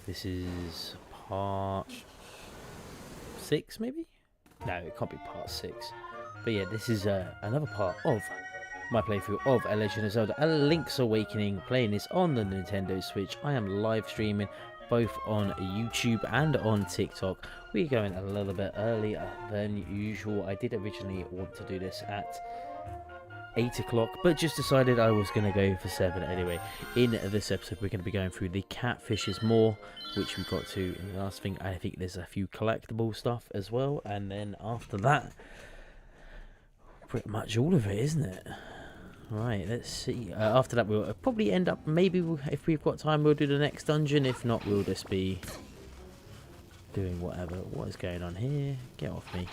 This is part 6, maybe? No, it can't be part 6. But yeah, this is another part of my playthrough of Ever Legend of Zelda, A Link's Awakening, playing this on the Nintendo Switch. I am live streaming both on YouTube and on TikTok. We're going a little bit earlier than usual. I did originally want to do this at 8 o'clock, but just decided I was going to go for 7 anyway. In this episode, we're going to be going through the Catfishes more, which we got to in the last thing. I think there's a few collectible stuff as well, and then after that, pretty much all of it, isn't it? Right, let's see. After that, we'll probably end up, maybe if we've got time, we'll do the next dungeon. If not, we'll just be doing whatever. What is going on here? Get off me.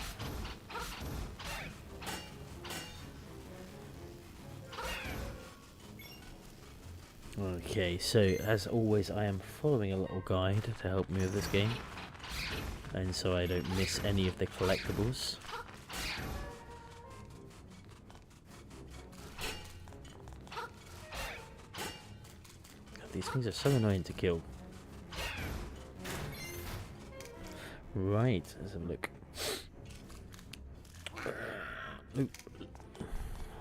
Okay, so as always, I am following a little guide to help me with this game, and so I don't miss any of the collectibles. God, these things are so annoying to kill. Right, let's have a look. Oop.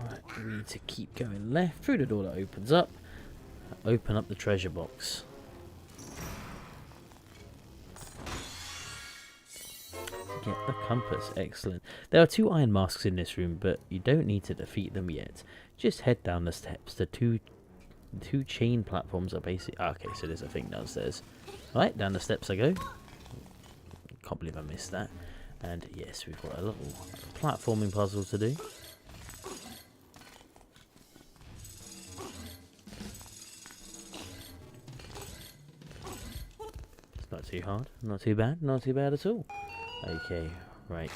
Right, we need to keep going left through the door that opens up. Open up the treasure box. Get the compass. Excellent. There are 2 iron masks in this room, but you don't need to defeat them yet. Just head down the steps. The two chain platforms are basically... okay, so there's a thing downstairs. Right, down the steps I go. Can't believe I missed that. And yes, we've got a little platforming puzzle to do. Not too hard, not too bad, not too bad at all. Okay, right.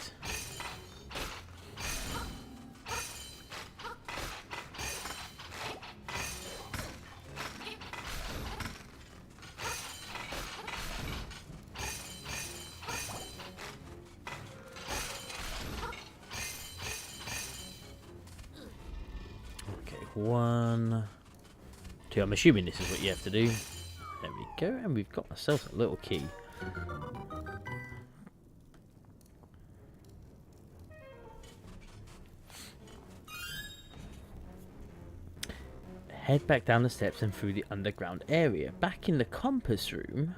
Okay, 1, 2. I'm assuming this is what you have to do. There we go, and we've got ourselves a little key. Head back down the steps and through the underground area. Back in the compass room,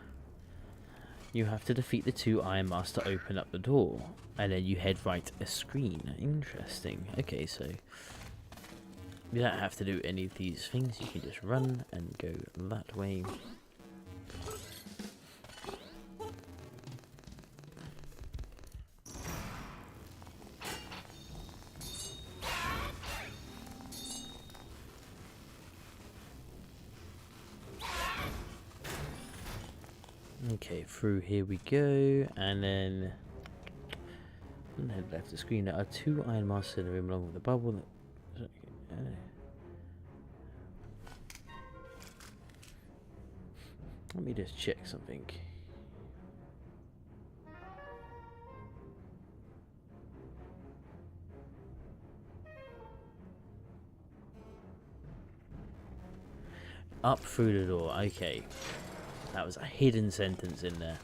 you have to defeat the 2 iron masks to open up the door. And then you head right a screen. Interesting. Okay, so you don't have to do any of these things. You can just run and go that way. Okay, through here we go, and then head left the screen. There are 2 iron masks in the room along with the bubble. Let me just check something. Up through the door, okay. That was a hidden sentence in there.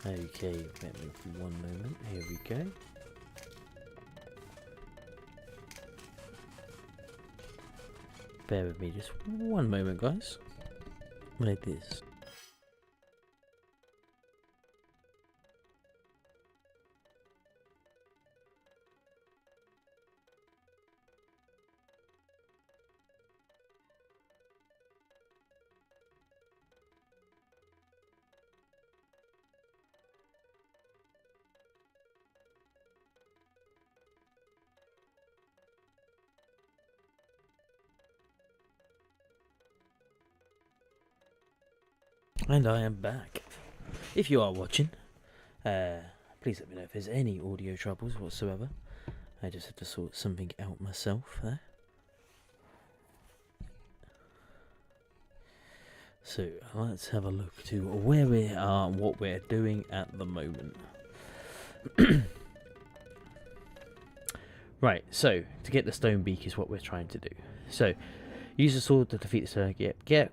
Okay, let me for 1 moment. Here we go. Bear with me just 1 moment, guys. Like this. And I am back. If you are watching, please let me know if there's any audio troubles whatsoever. I just had to sort something out myself there. So let's have a look to where we are, what we're doing at the moment. Right, so to get the stone beak is what we're trying to do. So use the sword to defeat the stone.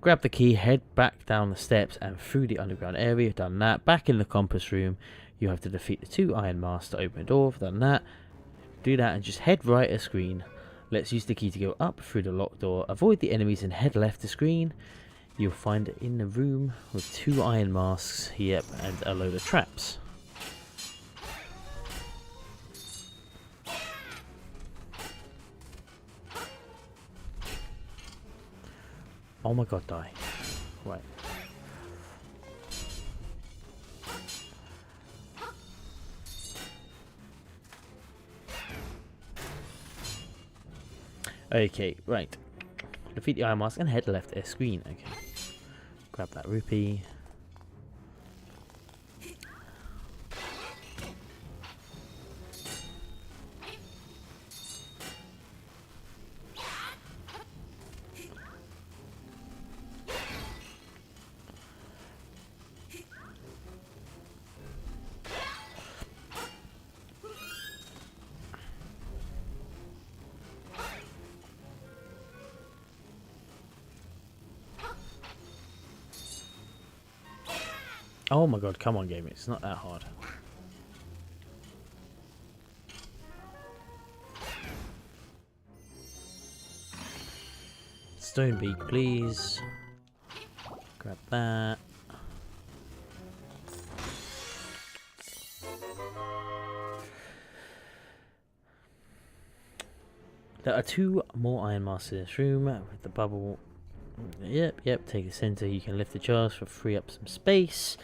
Grab the key, head back down the steps and through the underground area. Done that. Back in the compass room, you have to defeat the 2 iron masks to open the door. Done that. Do that and just head right a screen. Let's use the key to go up through the locked door. Avoid the enemies and head left the screen. You'll find it in the room with 2 iron masks. Yep, and a load of traps. Oh my god, die. Right. Okay, right. Defeat the iron mask and head left a screen. Okay. Grab that rupee. Oh my god, come on game, it's not that hard. Stone beak, please. Grab that. There are 2 more iron masks in this room with the bubble. Yep, take the center. You can lift the jars for free up some space.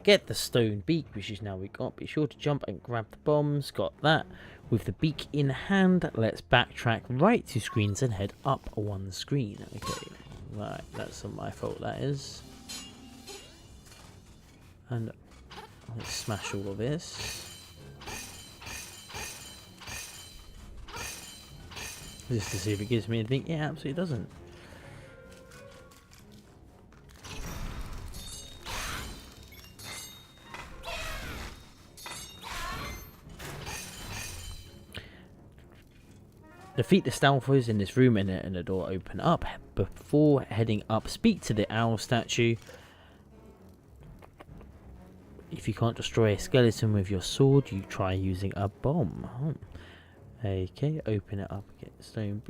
Get the stone beak, which is now we got. Be sure to jump and grab the bombs. Got that. With the beak in hand, let's backtrack right 2 screens and head up 1 screen. Okay, right, that's my fault, that is. And let's smash all of this. Just to see if it gives me anything. Yeah, absolutely doesn't. Defeat the stealthers in this room and the door open up. Before heading up, speak to the owl statue. If you can't destroy a skeleton with your sword, you try using a bomb. Okay, open it up, get the stone.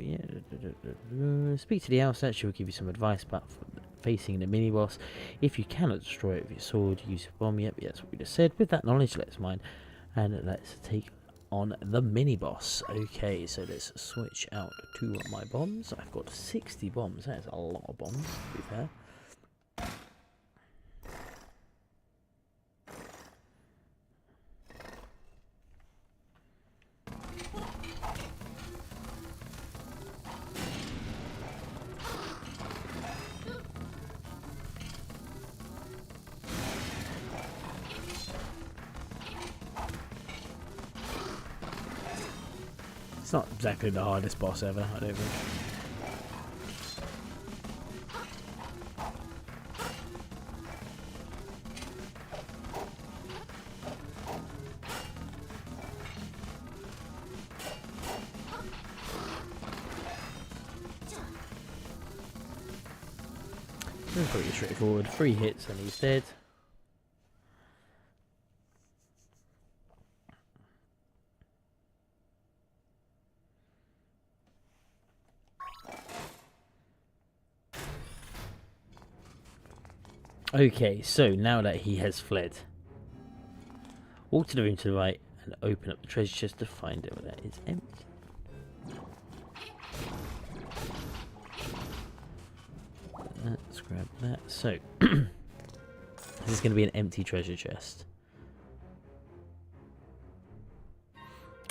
Speak to the owl statue, will give you some advice about facing the mini boss. If you cannot destroy it with your sword, use a bomb. Yep, that's what we just said. With that knowledge, let's mine and let's take on the mini boss. Okay, so let's switch out to my bombs. I've got 60 bombs. That's a lot of bombs, to be fair. It's not exactly the hardest boss ever, I don't think. It's pretty straightforward. 3 hits and he's dead. Okay, so now that he has fled, walk to the room to the right and open up the treasure chest to find it that is empty. Let's grab that. So, this is going to be an empty treasure chest.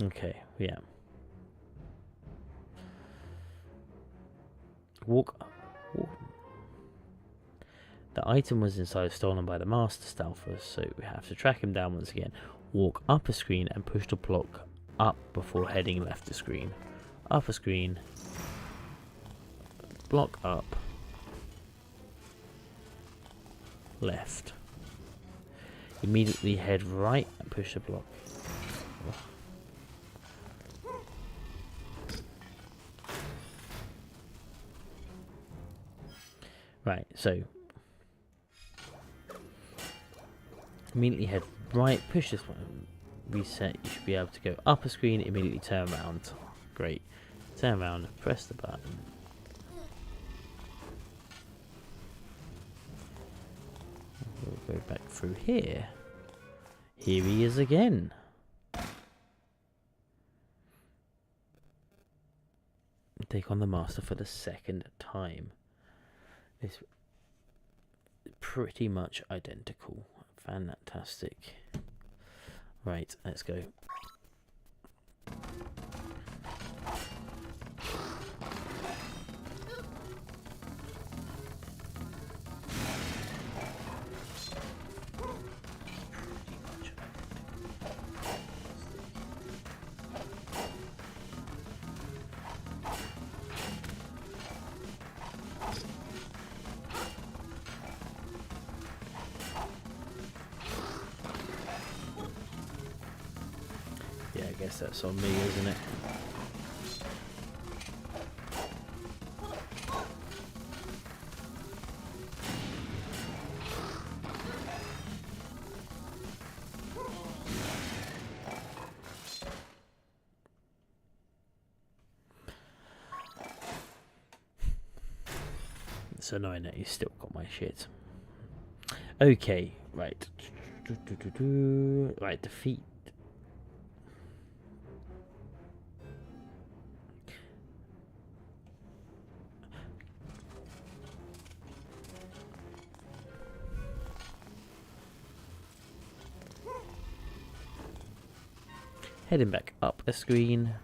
Okay, yeah. Walk. The item was inside stolen by the master stealthers, so we have to track him down once again. Walk up a screen and push the block up before heading left the screen. Up a screen. Block up. left. Immediately head right and push the block. Right, so immediately head right, push this one, reset. You should be able to go up a screen, immediately turn around. Great. Turn around, press the button. We'll go back through here. Here he is again. Take on the master for the second time. It's pretty much identical. Fantastic. Right, let's go. Yeah, I guess that's on me, isn't it? It's annoying that he's still got my shit. Okay, right. Right, defeat. Heading back up a screen.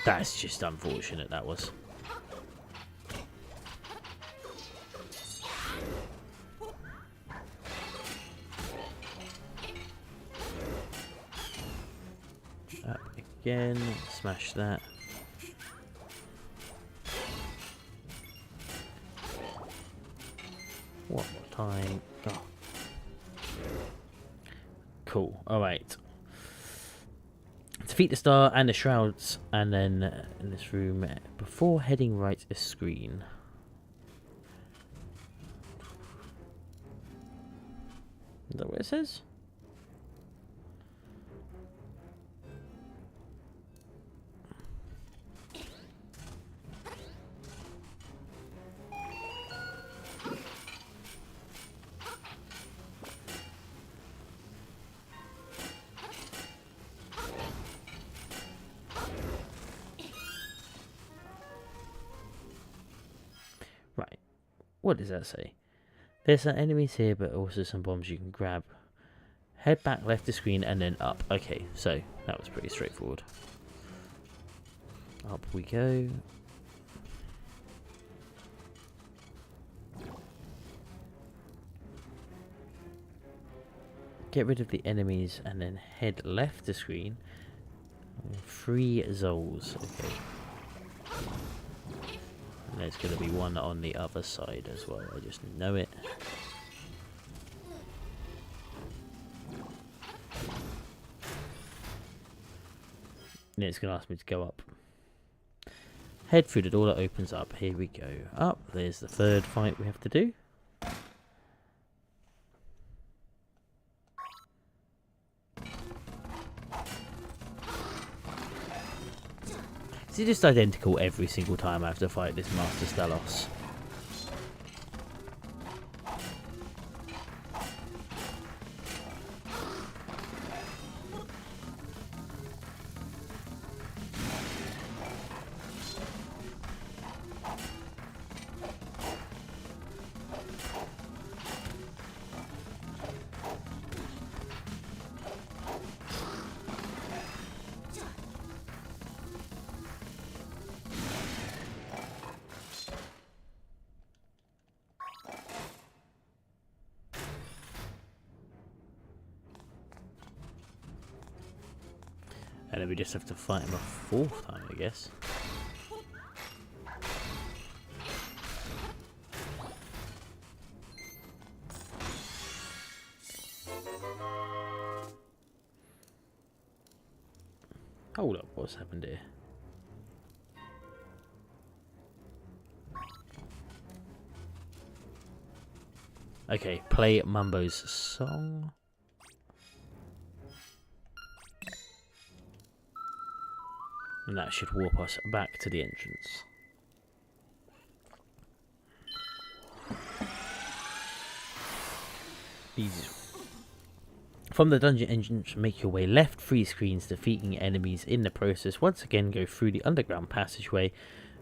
That's just unfortunate, that was. Up again, smash that. One more time. Oh. Cool, alright. Defeat the star and the shrouds, and then in this room, before heading right a screen. Is that what it says? Right, what does that say? There's some enemies here, but also some bombs you can grab. Head back left the screen and then up. Okay, so that was pretty straightforward. Up we go. Get rid of the enemies and then head left the screen. 3 Zols. Okay. And there's going to be one on the other side as well. I just know it. And it's going to ask me to go up. Head through the door that opens up. Here we go. Up. There's the third fight we have to do. Is it just identical every single time I have to fight this Master Stalos? And then we just have to fight him a 4th time, I guess. Hold up, what's happened here? Okay, play Mumbo's song. And that should warp us back to the entrance. These. From the dungeon entrance, make your way left 3 screens, defeating enemies in the process. Once again, go through the underground passageway.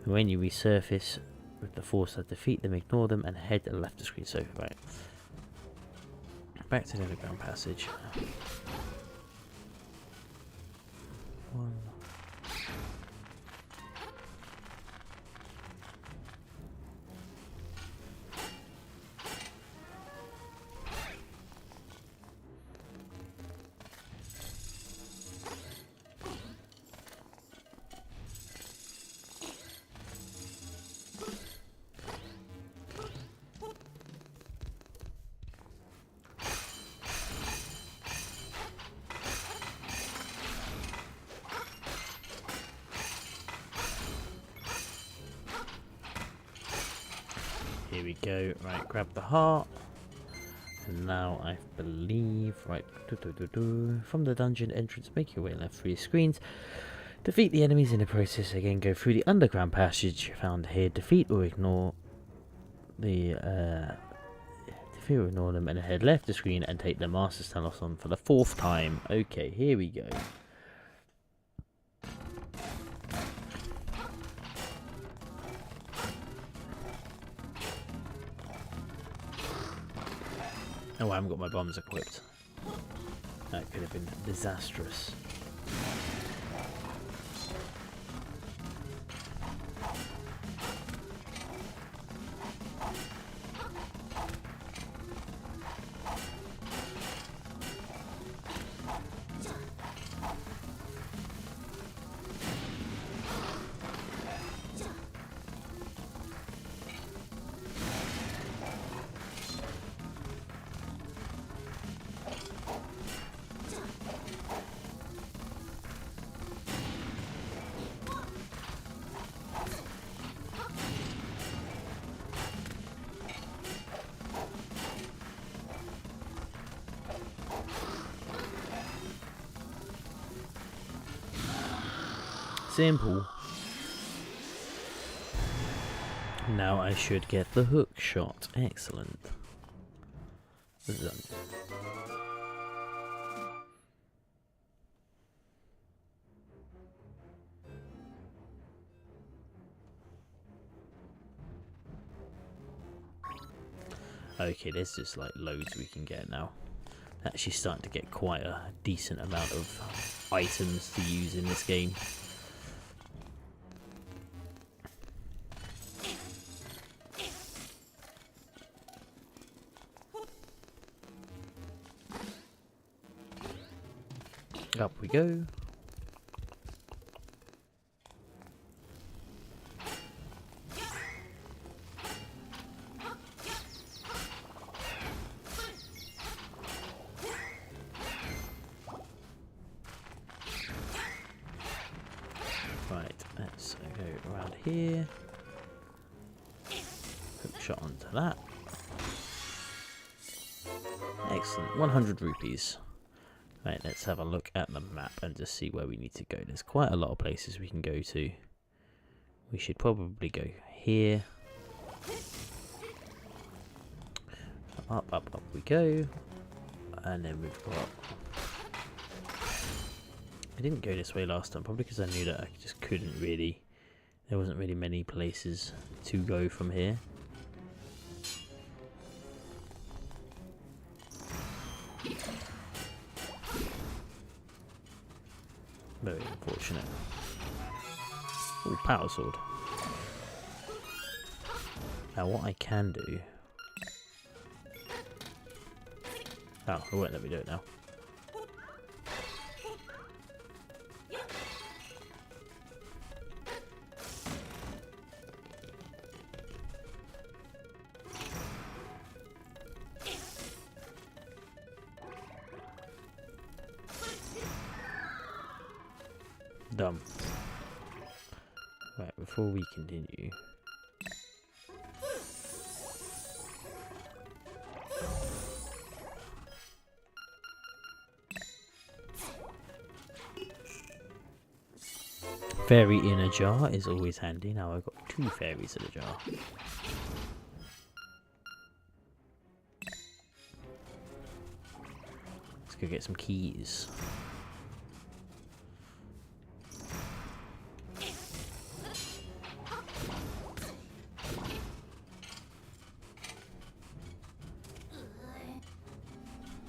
And when you resurface with the force to defeat them, ignore them, and head to the left of the screen. So, right. Back to the underground passage. 1. Here we go. Right, grab the heart. And now I believe, right, from the dungeon entrance, make your way left 3 screens. Defeat the enemies in the process. Again, go through the underground passage found here. Defeat or ignore the ignore them, and head left the screen and take the Master Stalos on for the 4th time. Okay, here we go. Oh, I haven't got my bombs equipped. That could have been disastrous. Simple. Now I should get the hook shot. Excellent. Done. Okay, there's just like loads we can get now. Actually starting to get quite a decent amount of items to use in this game. Up we go. Right, let's go around here. Hook shot onto that. Excellent, 100 rupees. Right, let's have a look at the map and just see where we need to go. There's quite a lot of places we can go to. We should probably go here. Up, up, up we go. And then we've got... I didn't go this way last time, probably because I knew that I just couldn't really... There wasn't really many places to go from here. Very unfortunate. Oh, power sword. Now what I can do... Oh, it won't let me do it now. Dumb. Right, before we continue. Fairy in a jar is always handy. Now I've got 2 fairies in a jar. Let's go get some keys.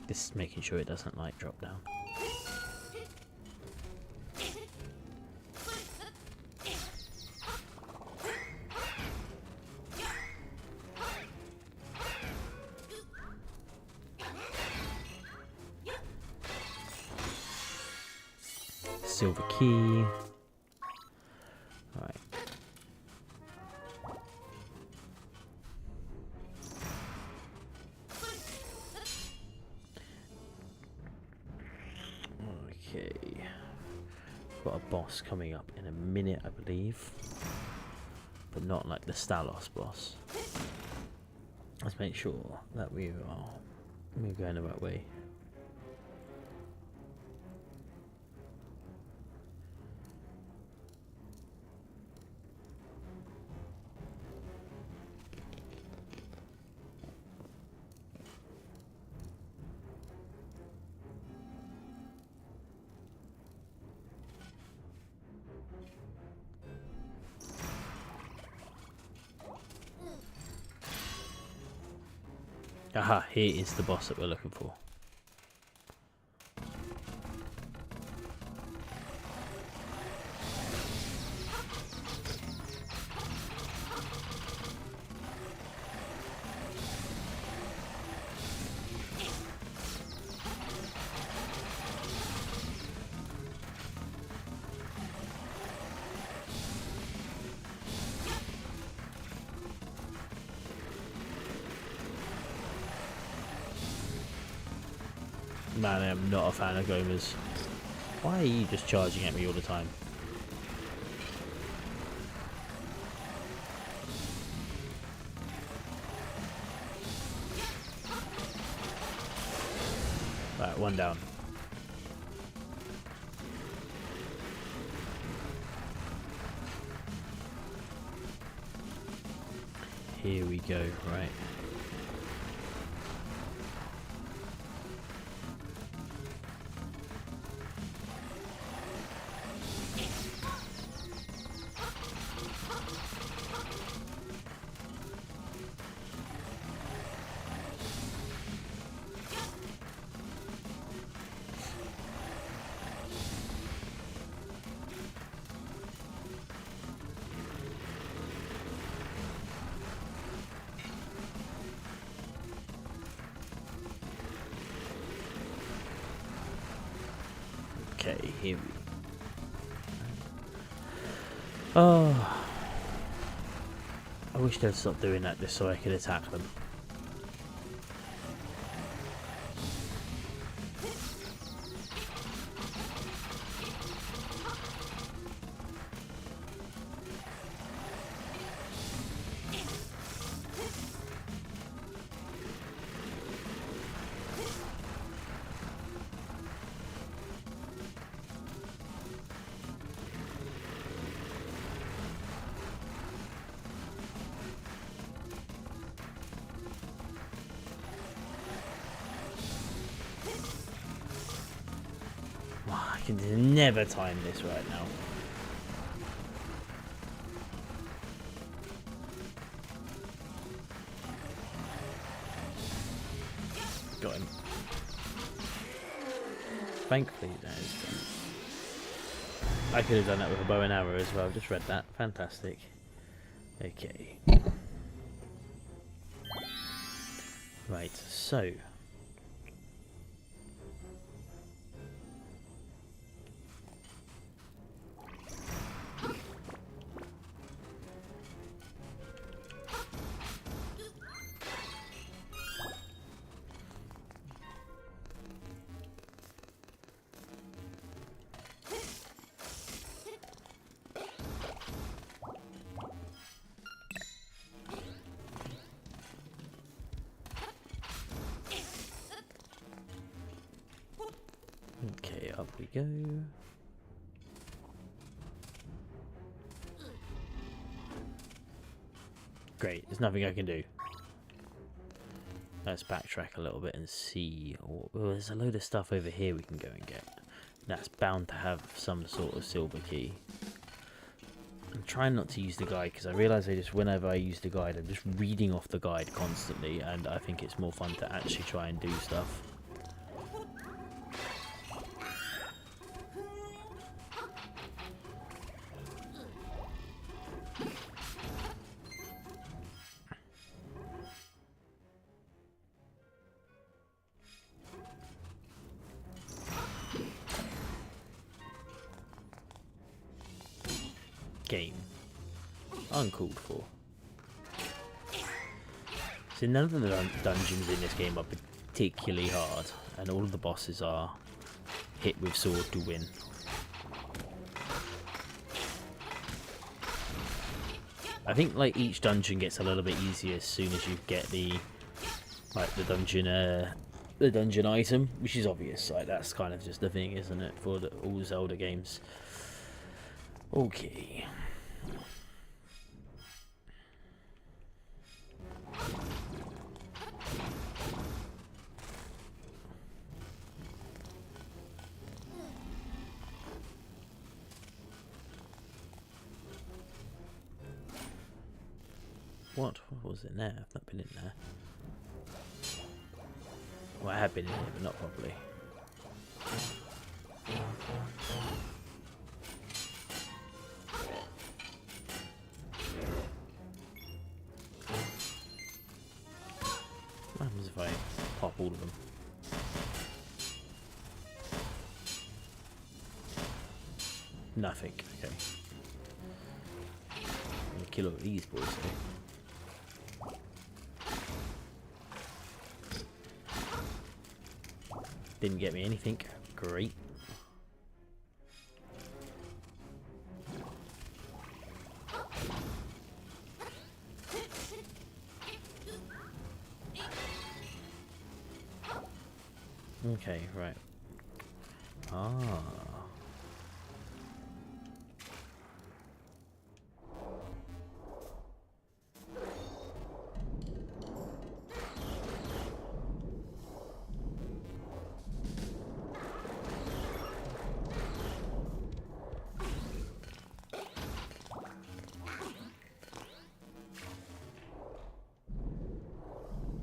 This is making sure it doesn't like drop down. Silver key. Right. Okay. Got a boss coming up in a minute, I believe. But not like the Stalos boss. Let's make sure that we're going the right way. Aha, here is the boss that we're looking for. Man, I am not a fan of Gomas. Why are you just charging at me all the time? Right, one down. Here we go, right. Okay, here we go. Oh, I wish they'd stop doing that just so I could attack them. I can never time this right now. Got him. Thankfully, that is done. I could have done that with a bow and arrow as well. I've just read that. Fantastic. Okay. Right, so. we go. Great, there's nothing I can do. Let's backtrack a little bit and see. Oh, there's a load of stuff over here we can go and get. That's bound to have some sort of silver key. I'm trying not to use the guide because I realise whenever I use the guide, I'm just reading off the guide constantly, and I think it's more fun to actually try and do stuff. Game. Uncalled for. So none of the dungeons in this game are particularly hard, and all of the bosses are hit with sword to win. I think like each dungeon gets a little bit easier as soon as you get the dungeon item, which is obvious. Like that's kind of just the thing, isn't it, for all Zelda games? Okay. What was in there? I've not been in there. Well, I have been in here, but not properly. What happens if I pop all of them? Nothing. Okay. I'm gonna kill all these boys though. Didn't get me anything. Great. Okay, right. Ah.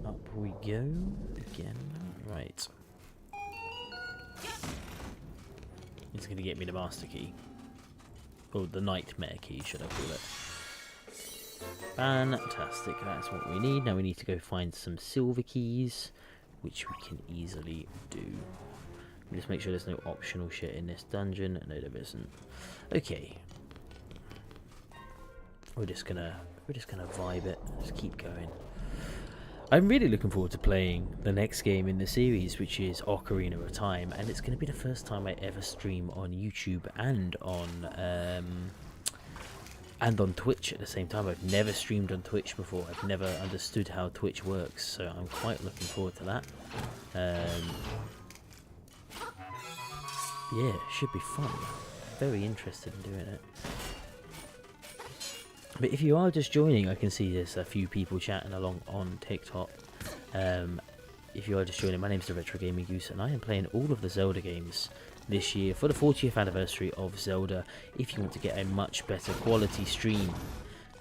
Up we go again. Right. It's going to get me the master key. Or the nightmare key, should I call it. Fantastic, that's what we need. Now we need to go find some silver keys, which we can easily do. Just make sure there's no optional shit in this dungeon. No, there isn't. Okay. We're just gonna vibe it. Just keep going. I'm really looking forward to playing the next game in the series, which is Ocarina of Time, and it's going to be the first time I ever stream on YouTube and on Twitch at the same time. I've never streamed on Twitch before. I've never understood how Twitch works, so I'm quite looking forward to that. Yeah, should be fun. Very interested in doing it. But if you are just joining, I can see there's a few people chatting along on TikTok. If you are just joining, my name is the Retro Gaming Goose, and I am playing all of the Zelda games this year for the 40th anniversary of Zelda. If you want to get a much better quality stream,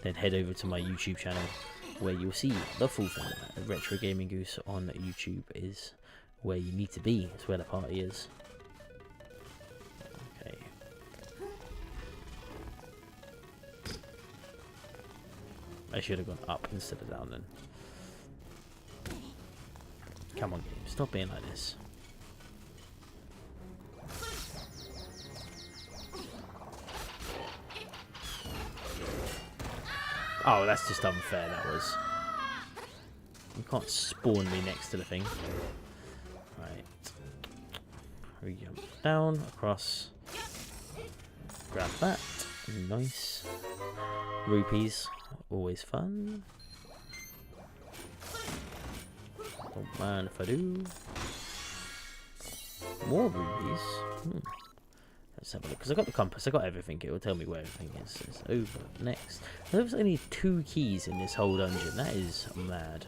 then head over to my YouTube channel, where you'll see the full thing. Retro Gaming Goose on YouTube is where you need to be. It's where the party is. Okay. I should have gone up instead of down then. Come on, game. Stop being like this. Oh, that's just unfair, that was. You can't spawn me next to the thing. Right. We jump down, across. Grab that. Nice. Rupees. Always fun. Don't mind if I do. More rupees. Let's have a look, because I got the compass, I got everything. It will tell me where everything is. It's over next. There's only 2 keys in this whole dungeon. That is mad,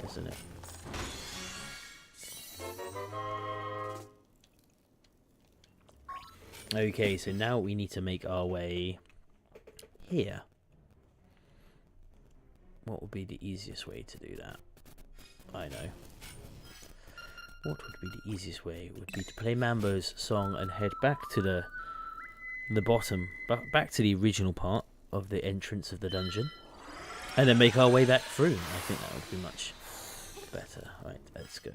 isn't it? Okay, so now we need to make our way here. What would be the easiest way to do that? I know. What would be the easiest way? It would be to play Mambo's song and head back to the bottom, back to the original part of the entrance of the dungeon, and then make our way back through. I think that would be much better. Right, let's go.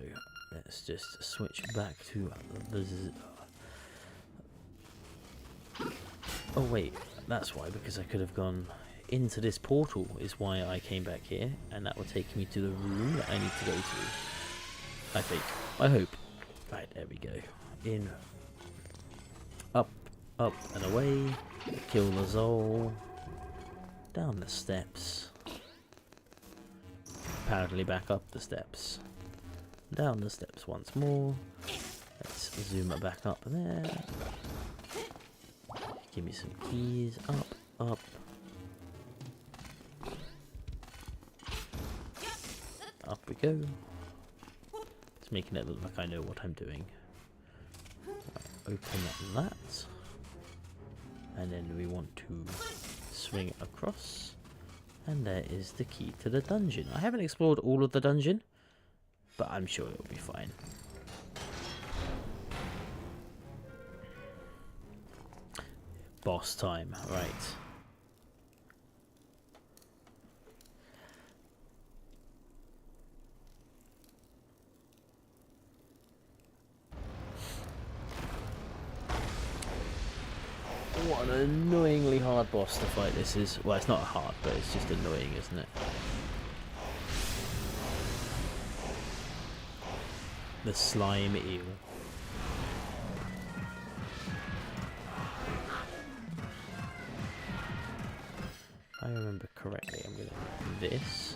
Let's just switch back to the... Oh wait, that's why, because I could have gone into this portal is why I came back here, and that will take me to the room that I need to go to. I think. I hope. Right, there we go. In. Up, up and away. Kill the Zol. Down the steps. Apparently back up the steps. Down the steps once more. Let's zoom it back up there. Give me some keys. Up, up. Up we go. It's making it look like I know what I'm doing. Right, open that. And then we want to swing across. And there is the key to the dungeon. I haven't explored all of the dungeon, but I'm sure it'll be fine. Boss time, right. What an annoyingly hard boss to fight this is. Well, it's not hard, but it's just annoying, isn't it? The slime eel. If I remember correctly, I'm going to do this.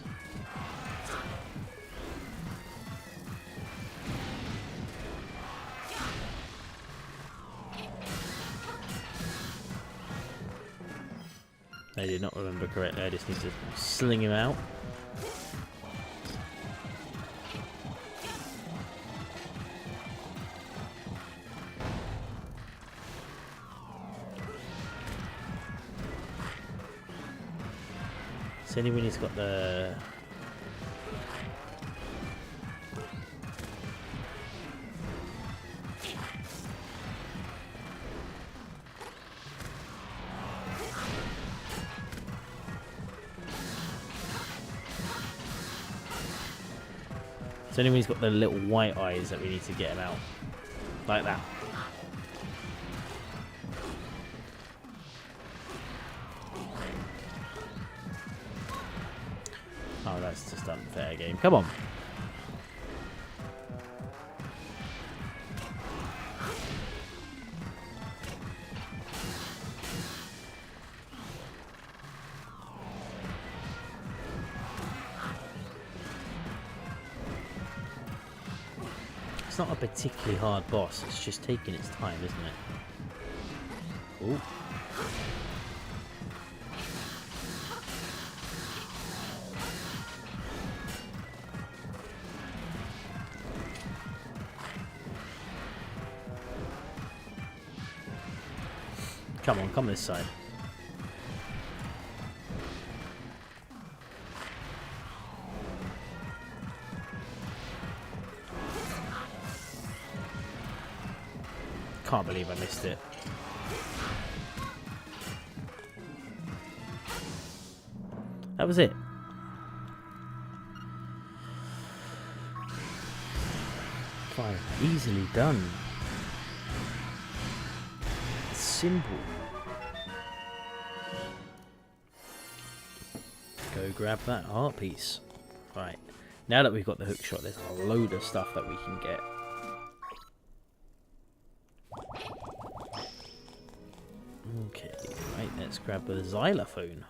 I did not remember correctly, I just need to sling him out. It's only when he's got the... It's only when he's got the little white eyes that we need to get him out. Like that. Oh, that's just unfair game. Come on. It's not a particularly hard boss, it's just taking its time, isn't it? Ooh. Come on, come this side. Can't believe I missed it. That was it. Fine. Easily done. Simple. Go grab that heart piece. Right. Now that we've got the hook shot, there's a load of stuff that we can get. Okay, right, let's grab the xylophone.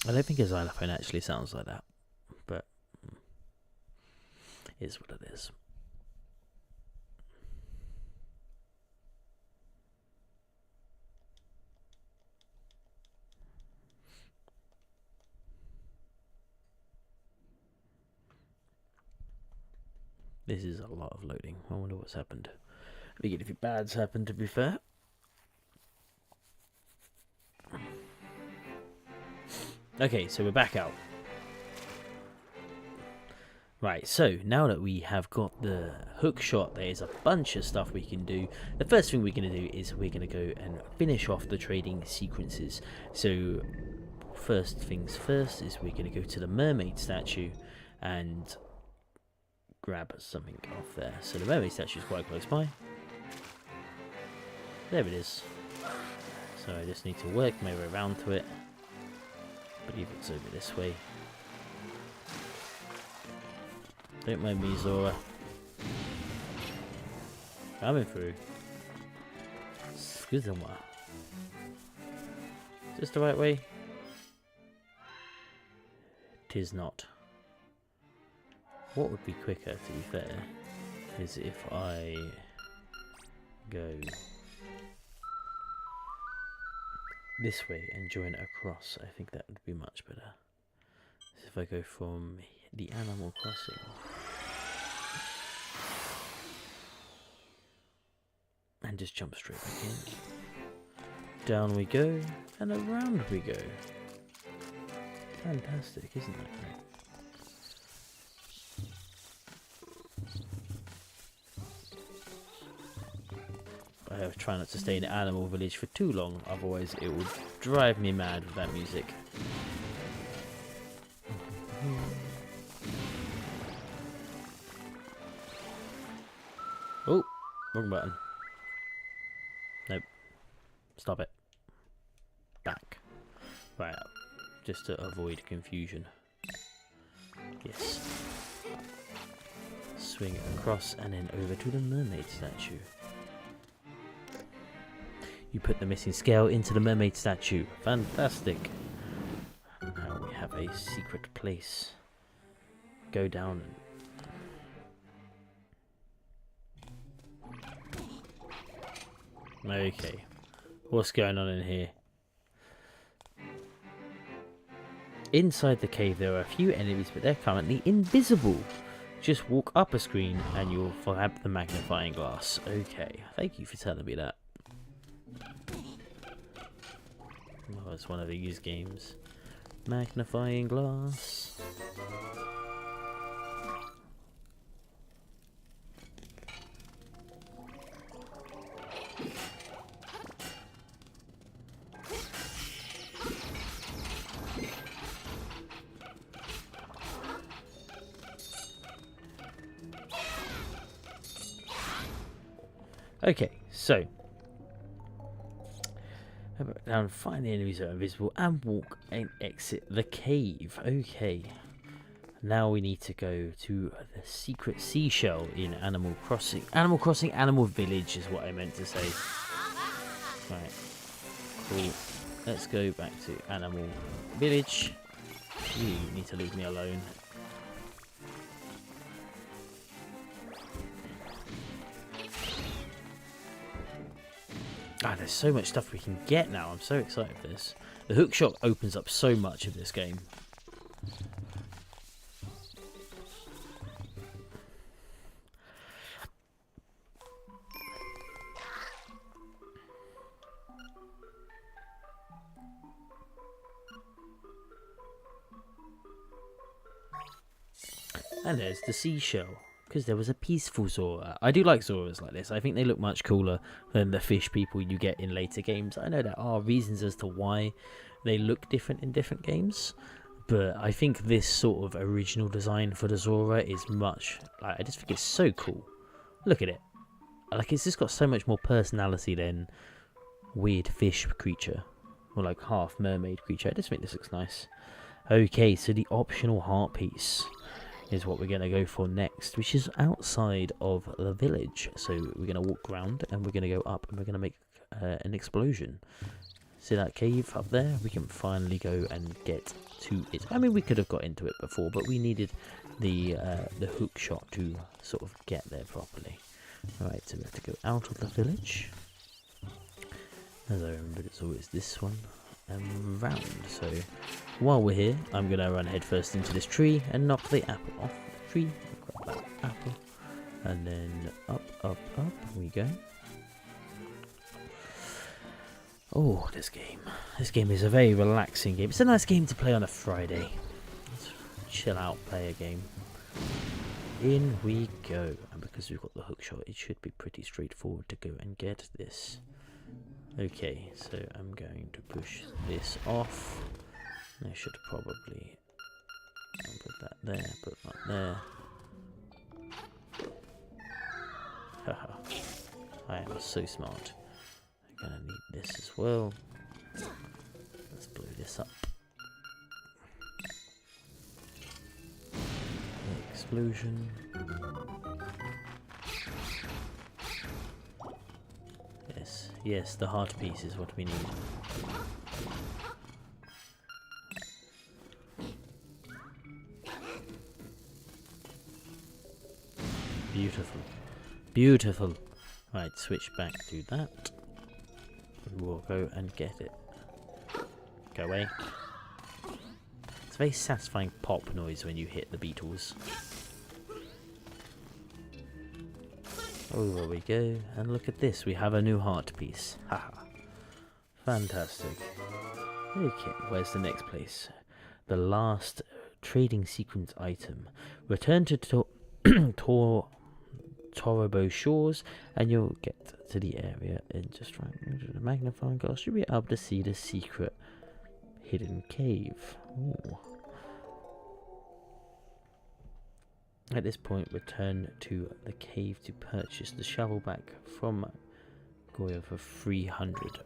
I don't think a xylophone actually sounds like that, but it is what it is. This is a lot of loading. I wonder what's happened. I think anything bad's happened, to be fair. Okay, so we're back out. Right, so now that we have got the hook shot, there is a bunch of stuff we can do. The first thing we're going to do is we're going to go and finish off the trading sequences. So first things first is we're going to go to the mermaid statue and grab something off there. So the mermaid statue is quite close by. There it is. So I just need to work my way around to it. I believe it's over this way. Don't mind me, Zora. Coming through. Excuse-moi. Is this the right way? Tis not. What would be quicker, to be fair, is if I go this way and join it across. I think that would be much better. So if I go from the Animal Crossing and just jump straight back in. Down we go, and around we go. Fantastic, isn't that great? I have tried not to stay in the animal village for too long, otherwise it would drive me mad with that music. Oh, wrong button. Nope. Stop it. Back. Right, just to avoid confusion. Yes. Swing it across and then over to the mermaid statue. You put the missing scale into the mermaid statue. Fantastic. Now we have a secret place. Go down and... Okay. What's going on in here? Inside the cave there are a few enemies, but they're currently invisible. Just walk up a screen and you'll grab the magnifying glass. Okay. Thank you for telling me that. Oh, it's one of these games. Magnifying glass. Okay, so down, find the enemies that are invisible and walk and exit the cave. Okay, now we need to go to the secret seashell in Animal Crossing. Animal Crossing, Animal Village is what I meant to say. Right, cool. Let's go back to Animal Village. You need to leave me alone. Ah, there's so much stuff we can get now. I'm so excited for this. The hookshot opens up so much of this game. And there's the seashell. Because there was a peaceful Zora. I do like Zoras like this. I think they look much cooler than the fish people you get in later games. I know there are reasons as to why they look different in different games, but I think this sort of original design for the Zora is much... I just think it's so cool. Look at it. Like, it's just got so much more personality than weird fish creature. Or like half mermaid creature. I just think this looks nice. Okay, so the optional heart piece is what we're going to go for next, which is outside of the village. So we're going to walk around and we're going to go up and we're going to make an explosion. See that cave up there? We can finally go and get to it. I mean, we could have got into it before, but we needed the hook shot to sort of get there properly. Alright, so we have to go out of the village. As I remember, it's always this one and round. So while we're here, I'm going to run headfirst into this tree and knock the apple off the tree. Grab that apple. And then up we go. Oh, this game. This game is a very relaxing game. It's a nice game to play on a Friday. Let's chill out, play a game. In we go. And because we've got the hook shot, it should be pretty straightforward to go and get this. Okay, so I'm going to push this off. I should probably put that there, put that there. Haha, I am so smart. I'm gonna need this as well. Let's blow this up. Explosion. Yes, the heart piece is what we need. Beautiful. Beautiful. Right, switch back to that. We'll go and get it. Go away. It's a very satisfying pop noise when you hit the beetles. Over we go, and look at this, we have a new heart piece. Haha. Fantastic. Okay, where's the next place? The last trading sequence item. Return to Torobo Shores, and you'll get to the area and just right into the magnifying glass. You'll be able to see the secret hidden cave. Ooh. At this point, return to the cave to purchase the shovel back from Goya for 300.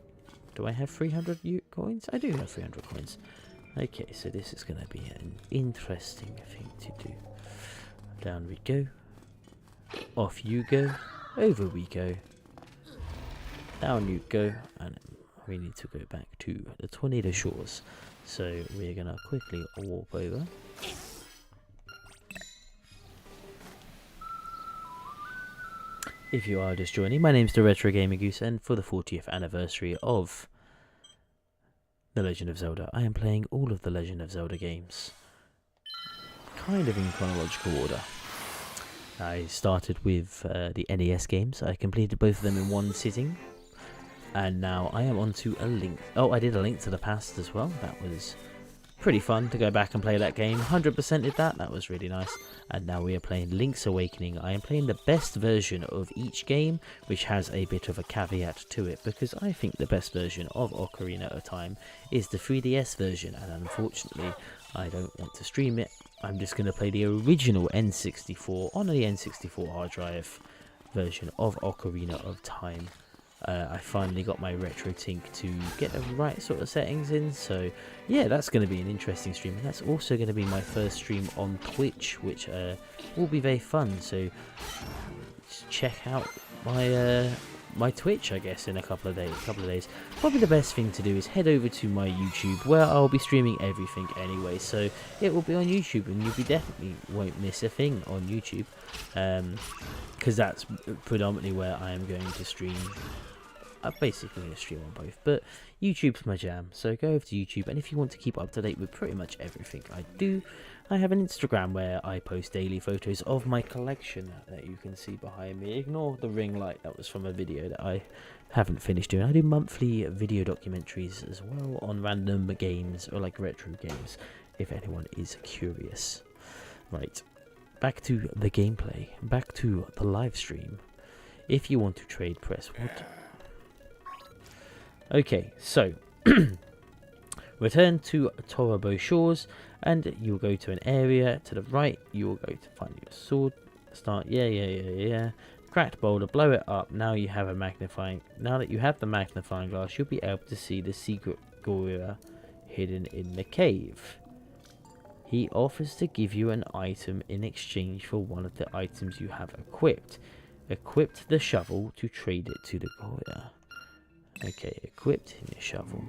Do I have 300 coins? I do have 300 coins. Okay, so this is going to be an interesting thing to do. Down we go. Off you go. Over we go. Down you go. And we need to go back to the Tornado Shores. So we're going to quickly warp over. If you are just joining, my name's the Retro Gamer Goose, and for the 40th anniversary of The Legend of Zelda, I am playing all of the Legend of Zelda games, kind of in chronological order. I started with the NES games. I completed both of them in one sitting, and now I am on to a Link. Oh, I did a Link to the Past as well. That was pretty fun to go back and play that game. 100% did that. That was really nice. And now we are playing Link's Awakening. I am playing the best version of each game, which has a bit of a caveat to it, because I think the best version of Ocarina of Time is the 3DS version, and unfortunately I don't want to stream it. I'm just going to play the original N64 on the N64 hard drive version of Ocarina of Time. I finally got my retro tink to get the right sort of settings in, so yeah, that's going to be an interesting stream, and that's also going to be my first stream on Twitch, which will be very fun. So check out my Twitch, I guess, in a couple of days. Probably the best thing to do is head over to my YouTube, where I'll be streaming everything anyway, so it will be on YouTube, and you definitely won't miss a thing on YouTube, because that's predominantly where I am going to stream. I'm basically going to stream on both, but YouTube's my jam, so go over to YouTube, and if you want to keep up to date with pretty much everything I do, I have an Instagram where I post daily photos of my collection that you can see behind me. Ignore the ring light, that was from a video that I haven't finished doing. I do monthly video documentaries as well on random games, or like retro games, if anyone is curious. Right, back to the gameplay, back to the live stream. If you want to trade, press what? Okay, so return to Torobo Shores, and you'll go to an area to the right. You'll go to find your sword. Start, yeah. Cracked boulder, blow it up. Now you have a magnifying. Now that you have the magnifying glass, you'll be able to see the secret gorilla hidden in the cave. He offers to give you an item in exchange for one of the items you have equipped. Equipped the shovel to trade it to the gorilla. Okay, equipped in your shovel.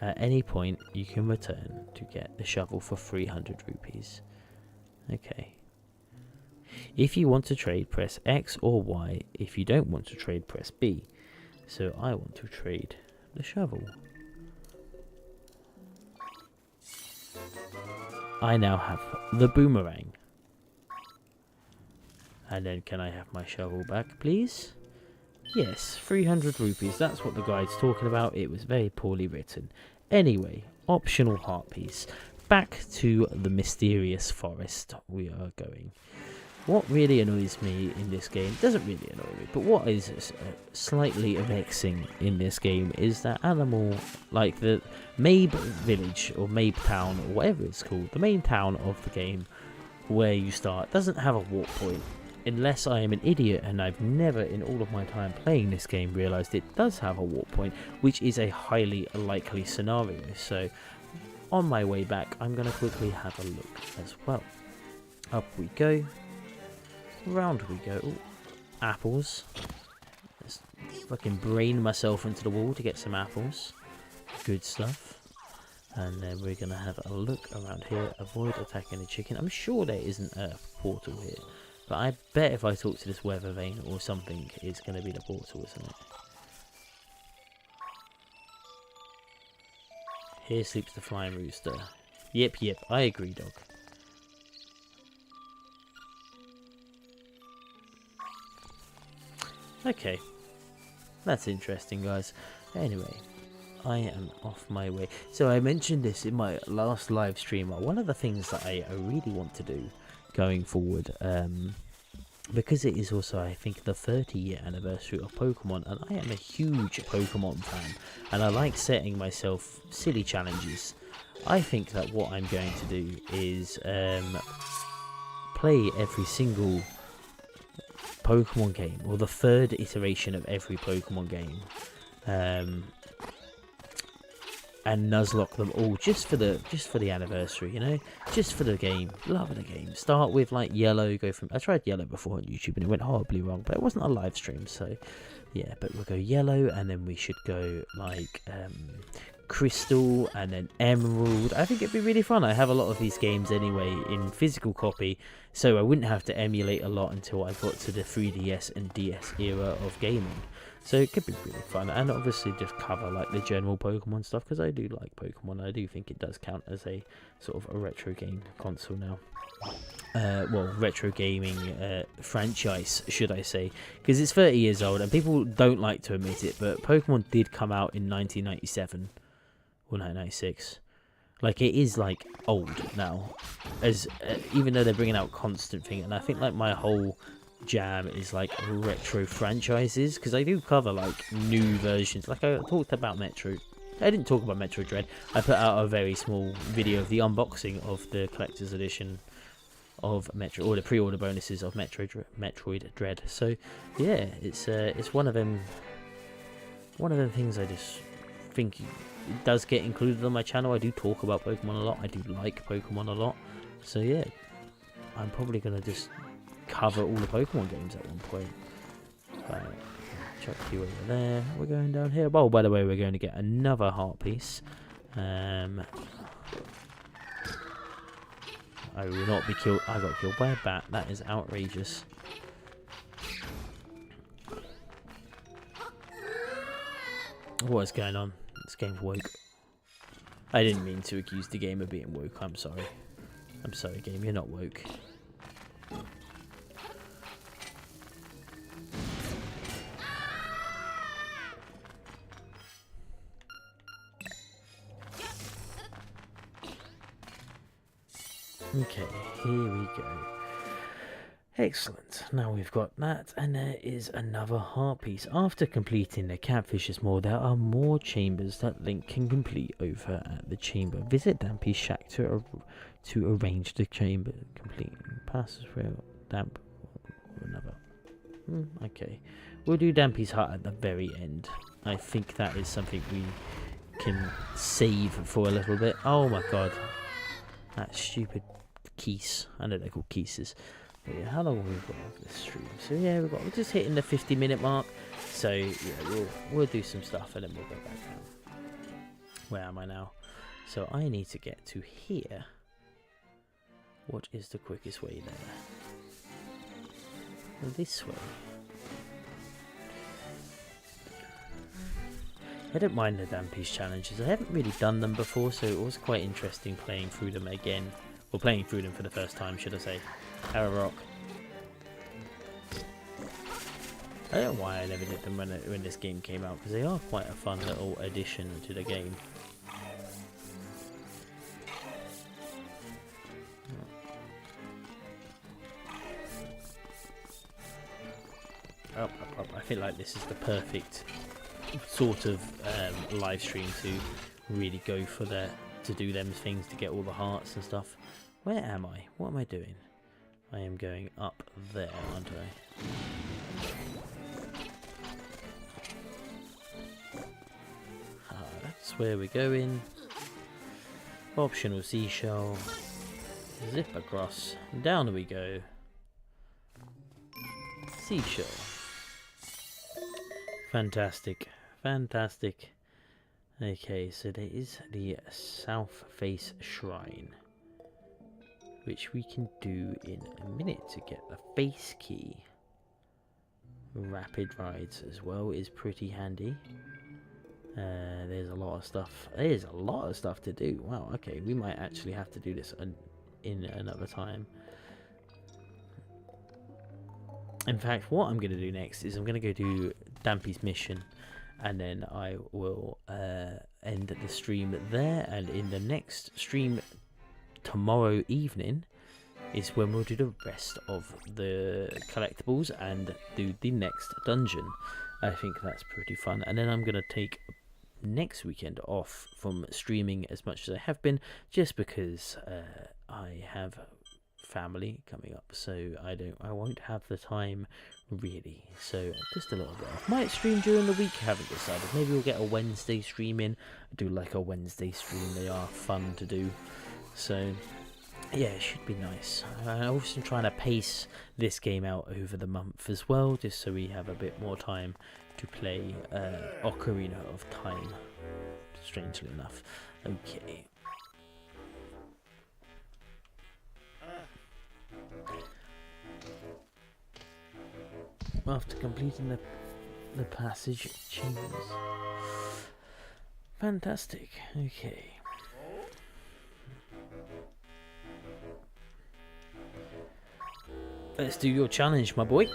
At any point, you can return to get the shovel for 300 rupees. Okay. If you want to trade, press X or Y. If you don't want to trade, press B. So I want to trade the shovel. I now have the boomerang. And then can I have my shovel back, please? Yes, 300 rupees. That's what the guide's talking about. It was very poorly written. Anyway, optional heart piece. Back to the mysterious forest we are going. What really annoys me in this game, doesn't really annoy me, but what is slightly vexing in this game is that animal, like the Mabe village or Mabe town or whatever it's called, the main town of the game where you start, doesn't have a warp point. Unless I am an idiot and I've never in all of my time playing this game realised it does have a warp point, which is a highly likely scenario. So on my way back, I'm going to quickly have a look as well. Up we go. Round we go. Ooh, apples. Let's fucking brain myself into the wall to get some apples. Good stuff. And then we're going to have a look around here. Avoid attacking the chicken. I'm sure there isn't a portal here. But I bet if I talk to this weather vane or something, it's going to be the portal, isn't it? Here sleeps the flying rooster. Yep, I agree, dog. Okay. That's interesting, guys. Anyway, I am off my way. So I mentioned this in my last live stream. One of the things that I really want to do going forward, because it is also, I think, the 30-year anniversary of Pokemon, and I am a huge Pokemon fan, and I like setting myself silly challenges. I think that what I'm going to do is play every single Pokemon game, or the third iteration of every Pokemon game, and nuzlocke them all just for the anniversary, you know, just for the game. Love the game. Start with like yellow, go from, I tried yellow before on YouTube and it went horribly wrong, but it wasn't a live stream, so yeah. But we'll go yellow, and then we should go like crystal, and then emerald. I think it'd be really fun. I have a lot of these games anyway in physical copy, so I wouldn't have to emulate a lot until I got to the 3DS and DS era of gaming. So it could be really fun, and obviously just cover like the general Pokemon stuff, because I do like Pokemon. I do think it does count as a sort of a retro game console now. Well, retro gaming franchise, should I say, because it's 30 years old, and people don't like to admit it, but Pokemon did come out in 1997 or 1996. Like, it is like old now, as even though they're bringing out constant thing, and I think like my whole jam is like retro franchises, because I do cover like new versions. Like I talked about Metro, I didn't talk about Metro Dread. I put out a very small video of the unboxing of the collector's edition of Metro, or the pre-order bonuses of Metroid Dread. So yeah, it's one of them things I just think it does get included on my channel. I do talk about Pokemon a lot. I do like Pokemon a lot. So yeah, I'm probably gonna just cover all the Pokemon games at one point. Chuck you over there. We're going down here. Oh, by the way, we're going to get another heart piece. I will not be killed. I got killed by a bat. That is outrageous. What is going on? This game's woke. I didn't mean to accuse the game of being woke. I'm sorry. I'm sorry, game. You're not woke. Okay, here we go. Excellent. Now we've got that, and there is another heart piece. After completing the Catfish's Moor, there are more chambers that Link can complete over at the chamber. Visit Dampy's shack to arrange the chamber complete. Passes through Damp or another. Okay, we'll do Dampy's hut at the very end. I think that is something we can save for a little bit. Oh my god, that stupid keys. I know they're called keys. But yeah, how long have we got of this stream? So yeah, we're just hitting the 50-minute mark. So yeah, we'll do some stuff and then we'll go back down. Where am I now? So I need to get to here. What is the quickest way there? This way. I don't mind the Dampy's challenges. I haven't really done them before, so it was quite interesting playing through them again. Or playing through them for the first time, should I say. Arrow Rock. I don't know why I never did them when this game came out, because they are quite a fun little addition to the game. Up. I feel like this is the perfect sort of live stream to really go for to do them things, to get all the hearts and stuff. Where am I? What am I doing? I am going up there, aren't I? That's where we're going. Optional seashell. Zip across. Down we go. Seashell. Fantastic. Fantastic. Okay, so there is the South Face Shrine, which we can do in a minute to get the face key. Rapid rides as well is pretty handy. There's a lot of stuff. There's a lot of stuff to do. Wow, okay, we might actually have to do this in another time. In fact, what I'm going to do next is I'm going to go do Dampy's mission, and then I will end the stream there, and in the next stream tomorrow evening is when we'll do the rest of the collectibles and do the next dungeon. I think that's pretty fun, and then I'm going to take next weekend off from streaming as much as I have been, just because I have family coming up, so I won't have the time really, so just a little bit off. Might stream during the week, haven't decided. Maybe we'll get a Wednesday stream in. I do like a Wednesday stream, they are fun to do, so yeah, it should be nice. I'm also trying to pace this game out over the month as well, just so we have a bit more time to play Ocarina of Time, strangely enough. Okay. After completing the passage chambers. Fantastic. Okay. Let's do your challenge, my boy.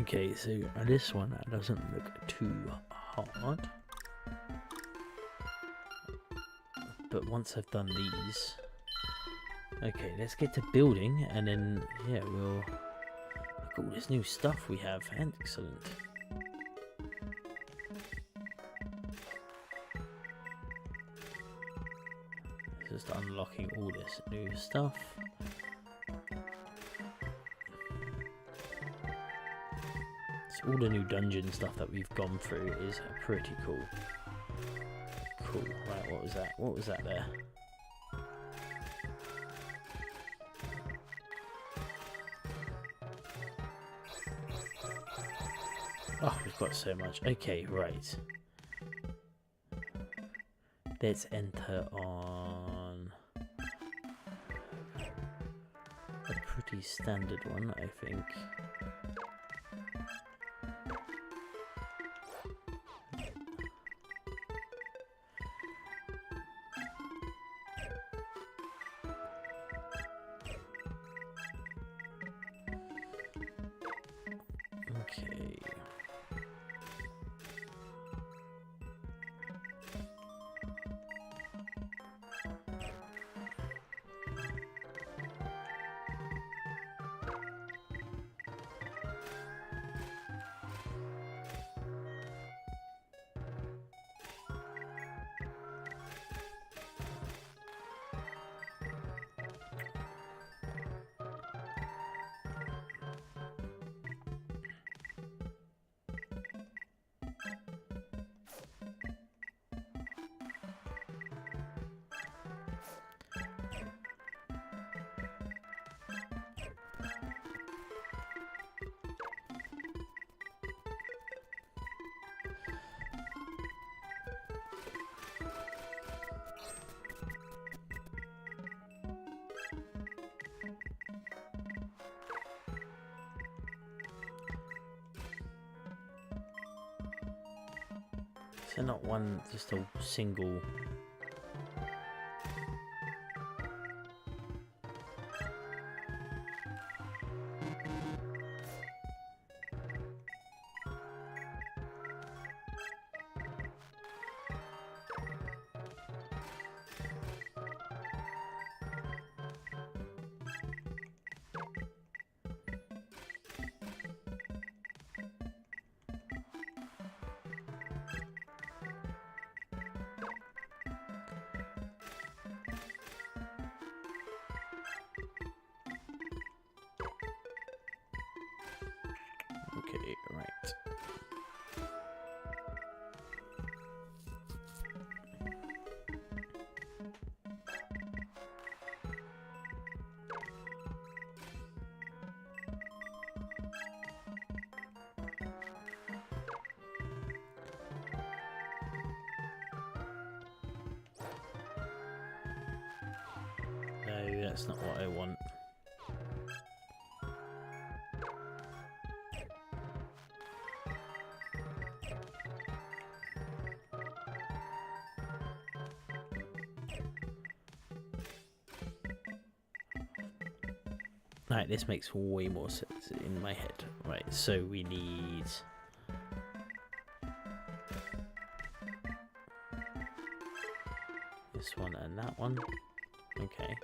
Okay, so this one doesn't look too hard. But once I've done these... Okay, let's get to building, and then, yeah, we'll... Look at all this new stuff we have. Excellent. Just unlocking all this new stuff. So all the new dungeon stuff that we've gone through is pretty cool. Cool. Right, what was that? What was that there? Oh, we've got so much. Okay, right. Let's enter on a pretty standard one, I think. Okay. Is there not one, just a single... Okay, right. No, that's not what I want. Right, this makes way more sense in my head. Right, so we need... this one and that one. Okay.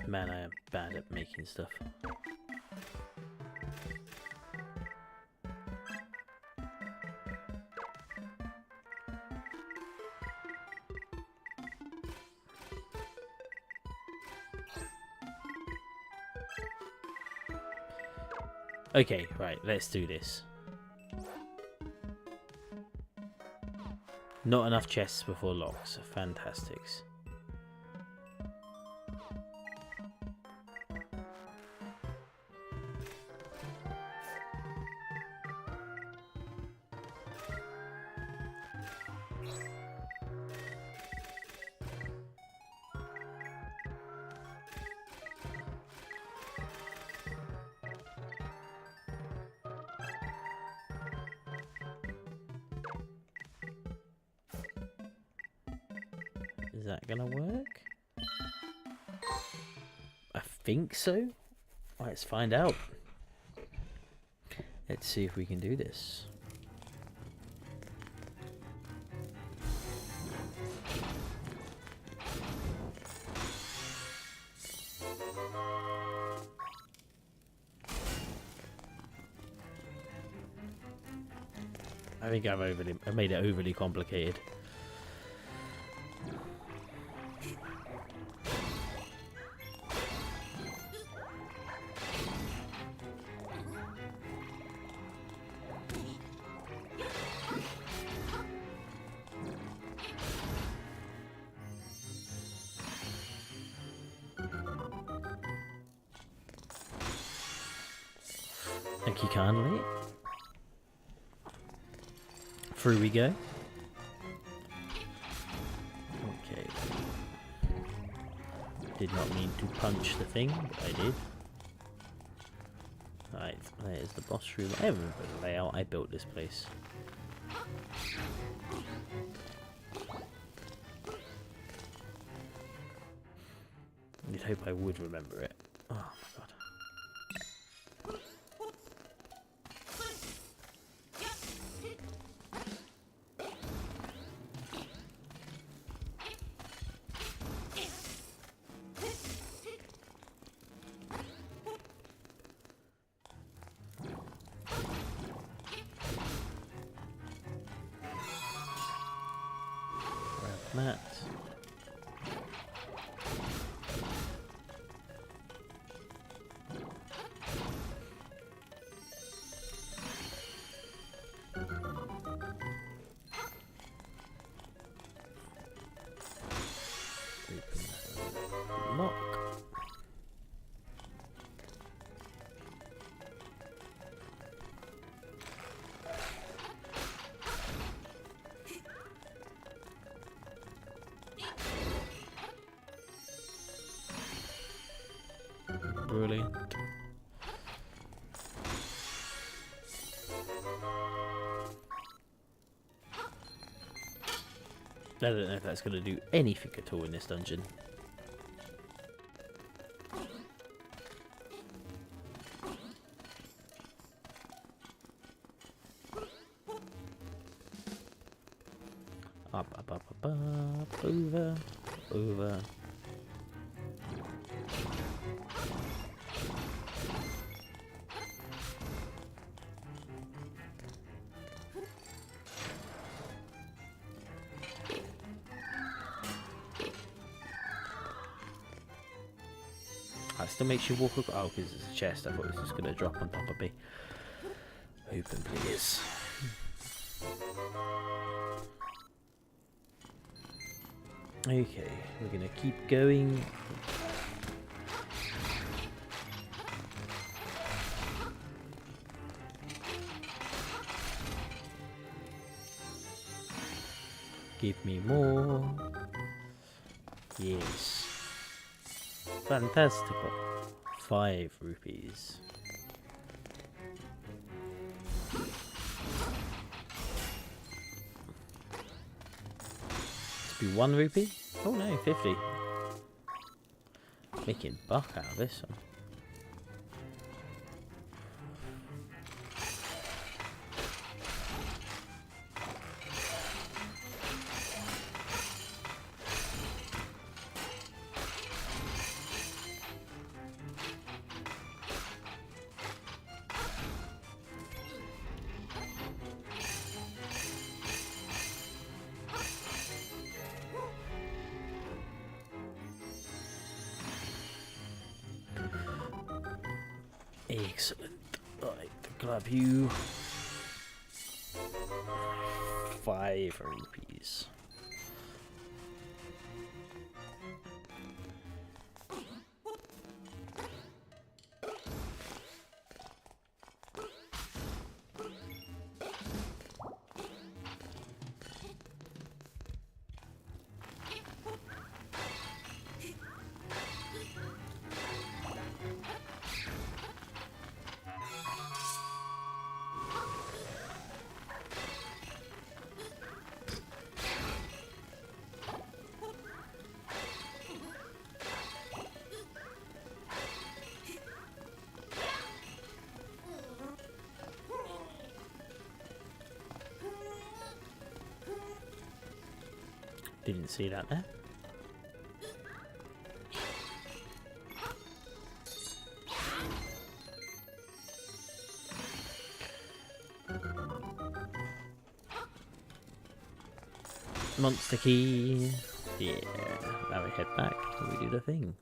Man, I am bad at making stuff. Okay, right, let's do this. Not enough chests before locks. Fantastics. Is that gonna work? I think so. Let's find out. Let's see if we can do this. I think I made it overly complicated. Thank you kindly. Through we go. Okay. Did not mean to punch the thing, but I did. Right, there's the boss room. I remember the layout. I built this place. You'd hope I would remember it. Oh my god. Grab that. Brilliant. I don't know if that's going to do anything at all in this dungeon. Up, up, up, up, up, over, over. That still makes you walk across. Oh, because it's a chest. I thought it was just going to drop on top of me. Open, please. Okay, we're going to keep going. Give me more. Yes. Fantastical. 5 rupees. This be 1 rupee? Oh no, 50. Making buck out of this one. Excellent. Right, grab you. 5 rupees. Didn't see that there. Monster key. Yeah. Now we head back and we do the thing.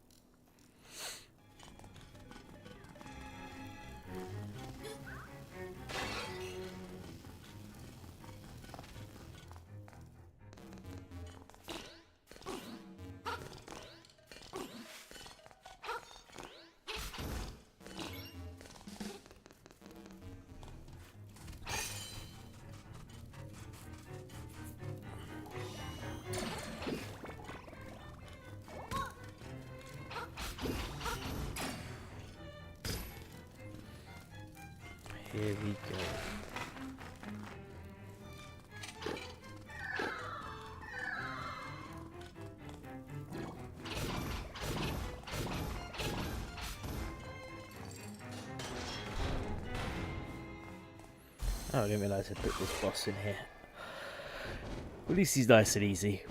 Here we go. Oh, I didn't realise I put this boss in here. At least he's nice and easy.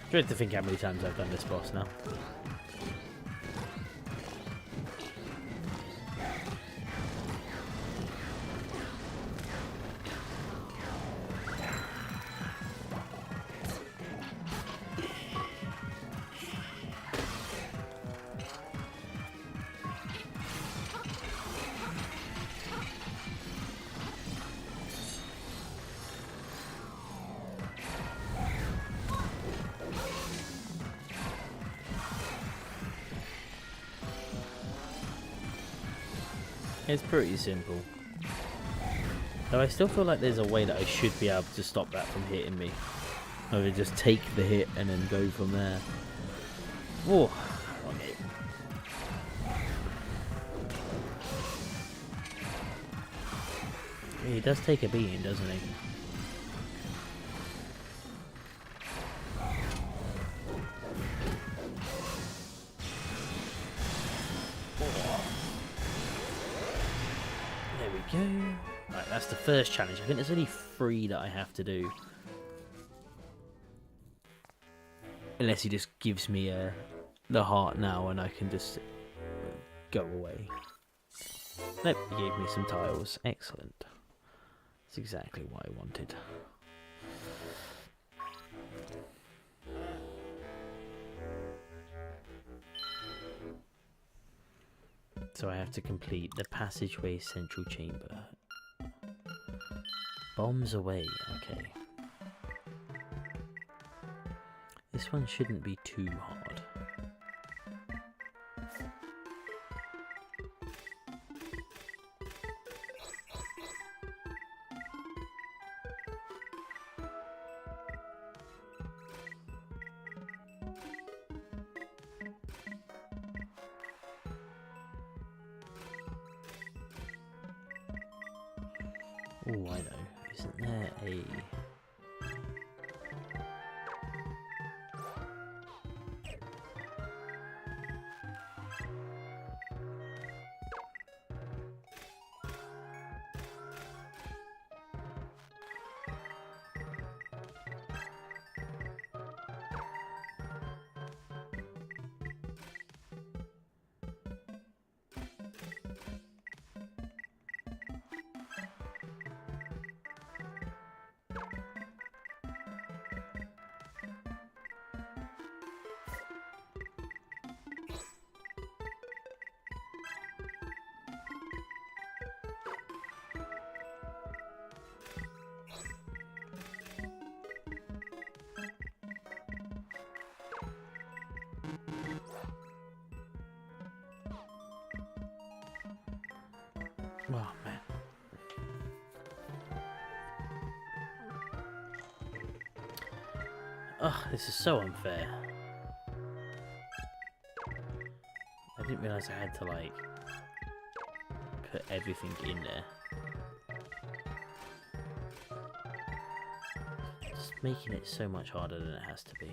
Dread to think how many times I've done this boss now. It's pretty simple. Though I still feel like there's a way that I should be able to stop that from hitting me. I would just take the hit and then go from there. Oh, okay. He does take a beating, doesn't he? There we go. Right, that's the first challenge. I think there's only 3 that I have to do. Unless he just gives me the heart now and I can just go away. Nope, he gave me some tiles. Excellent. That's exactly what I wanted. So I have to complete the passageway central chamber. Bombs away, okay. This one shouldn't be too hard. Oh, I know. Isn't there a... Oh, man. Ugh, this is so unfair. I didn't realise I had to, like, put everything in there. Just making it so much harder than it has to be.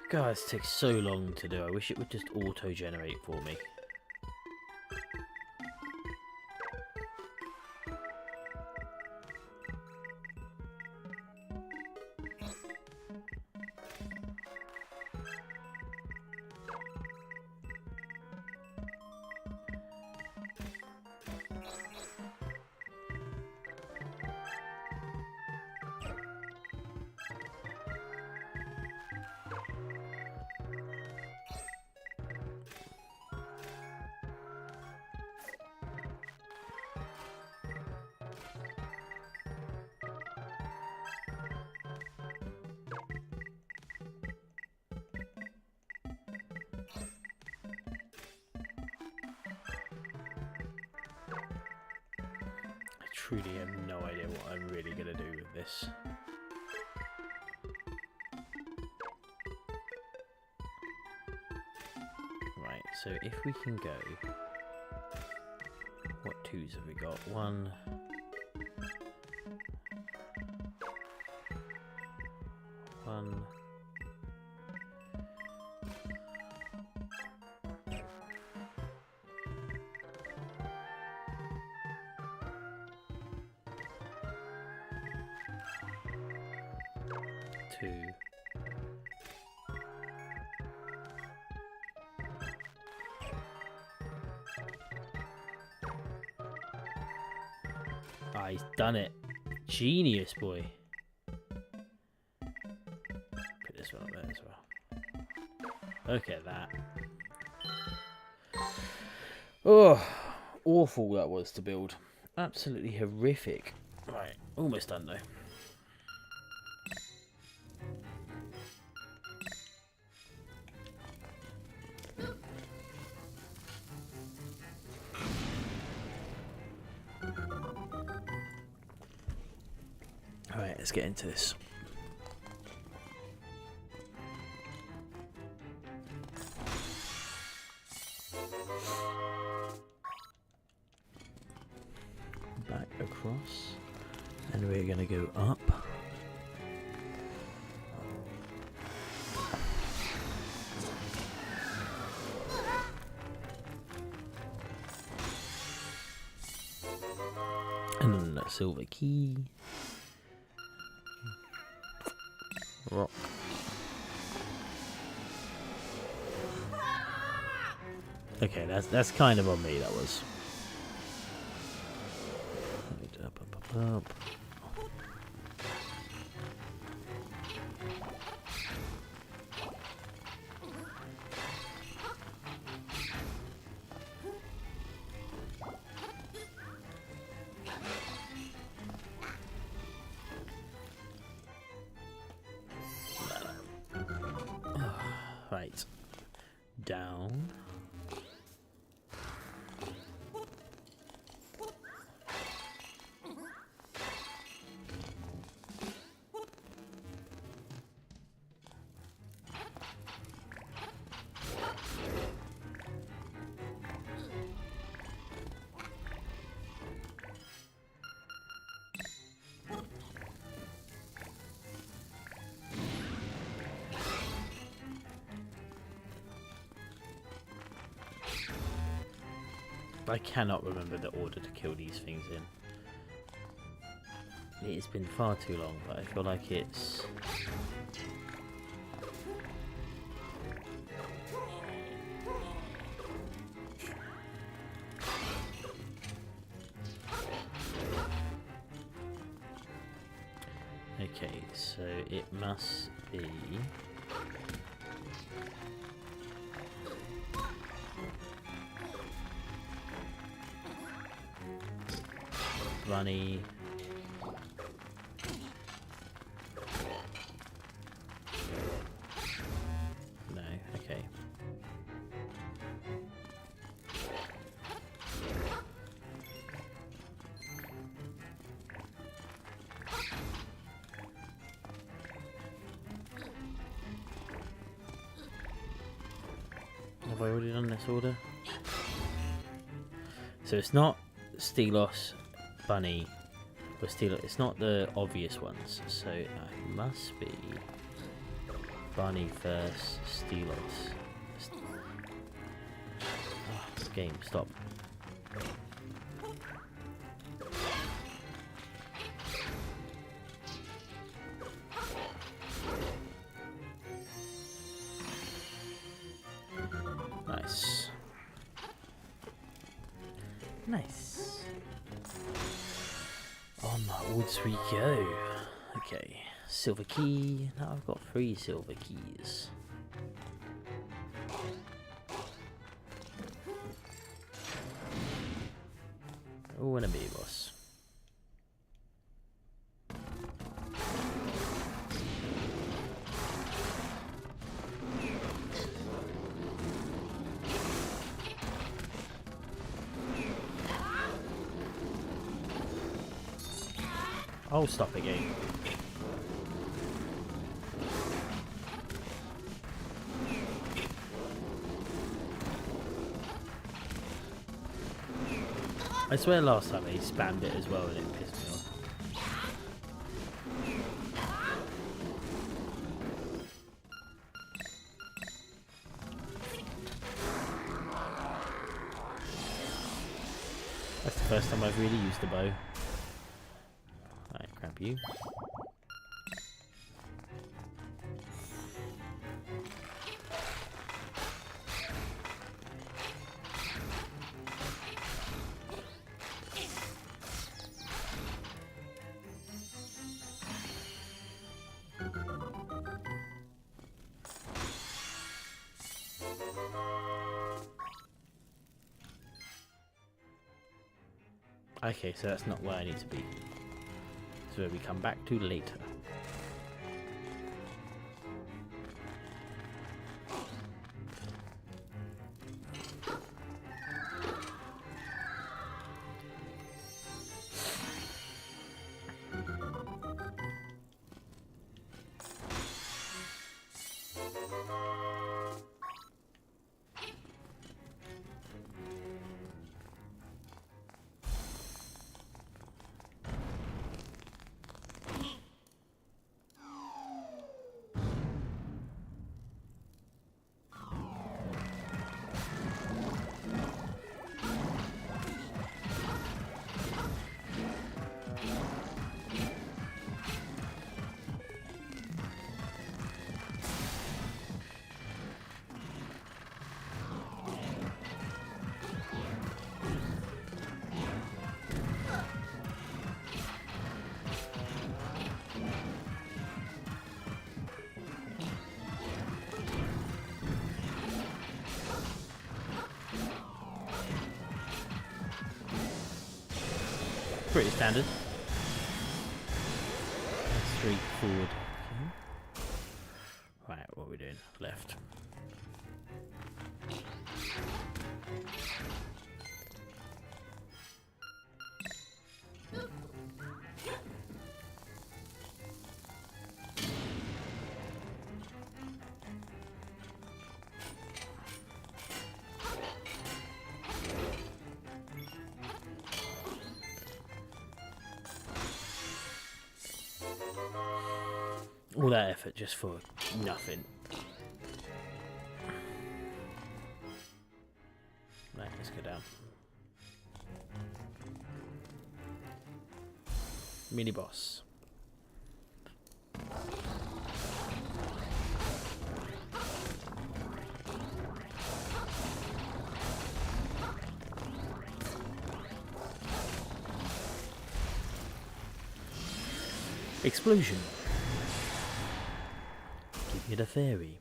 God, this takes so long to do. I wish it would just auto-generate for me. I truly have no idea what I'm really going to do with this. so if we can go... What 2s have we got? 1... 1... 2... Ah, he's done it. Genius, boy. Put this one up there as well. Look at that. Oh, awful that was to build. Absolutely horrific. Right, almost done though. Alright, let's get into this. Back across. And we're going to go up. And then that silver key. Rock. Okay, that's kind of on me, that was. Up, up, up, up. Right. Down. I cannot remember the order to kill these things in. It's been far too long, but I feel like it's... Okay, so it must be... Bunny. No, okay. Have I already done this order? So it's not Stelos, Bunny, or Stelos. It's not the obvious ones. So it must be Bunny first, Stelos. Oh, game, stop. Nice. Nice. Onwards we go. Okay, silver key. Now I've got 3 silver keys. Oh, and a mini boss. Oh, stop again. I swear last time they spammed it as well and it pissed me off. That's the first time I've really used the bow. Alright, grab you. Okay, so that's not where I need to be. It's where we come back to later. Pretty standard. Straightforward. Okay. Right, what are we doing? Left. All that effort just for nothing. Right, let's go down. Mini boss. Explosion. Give me the fairy.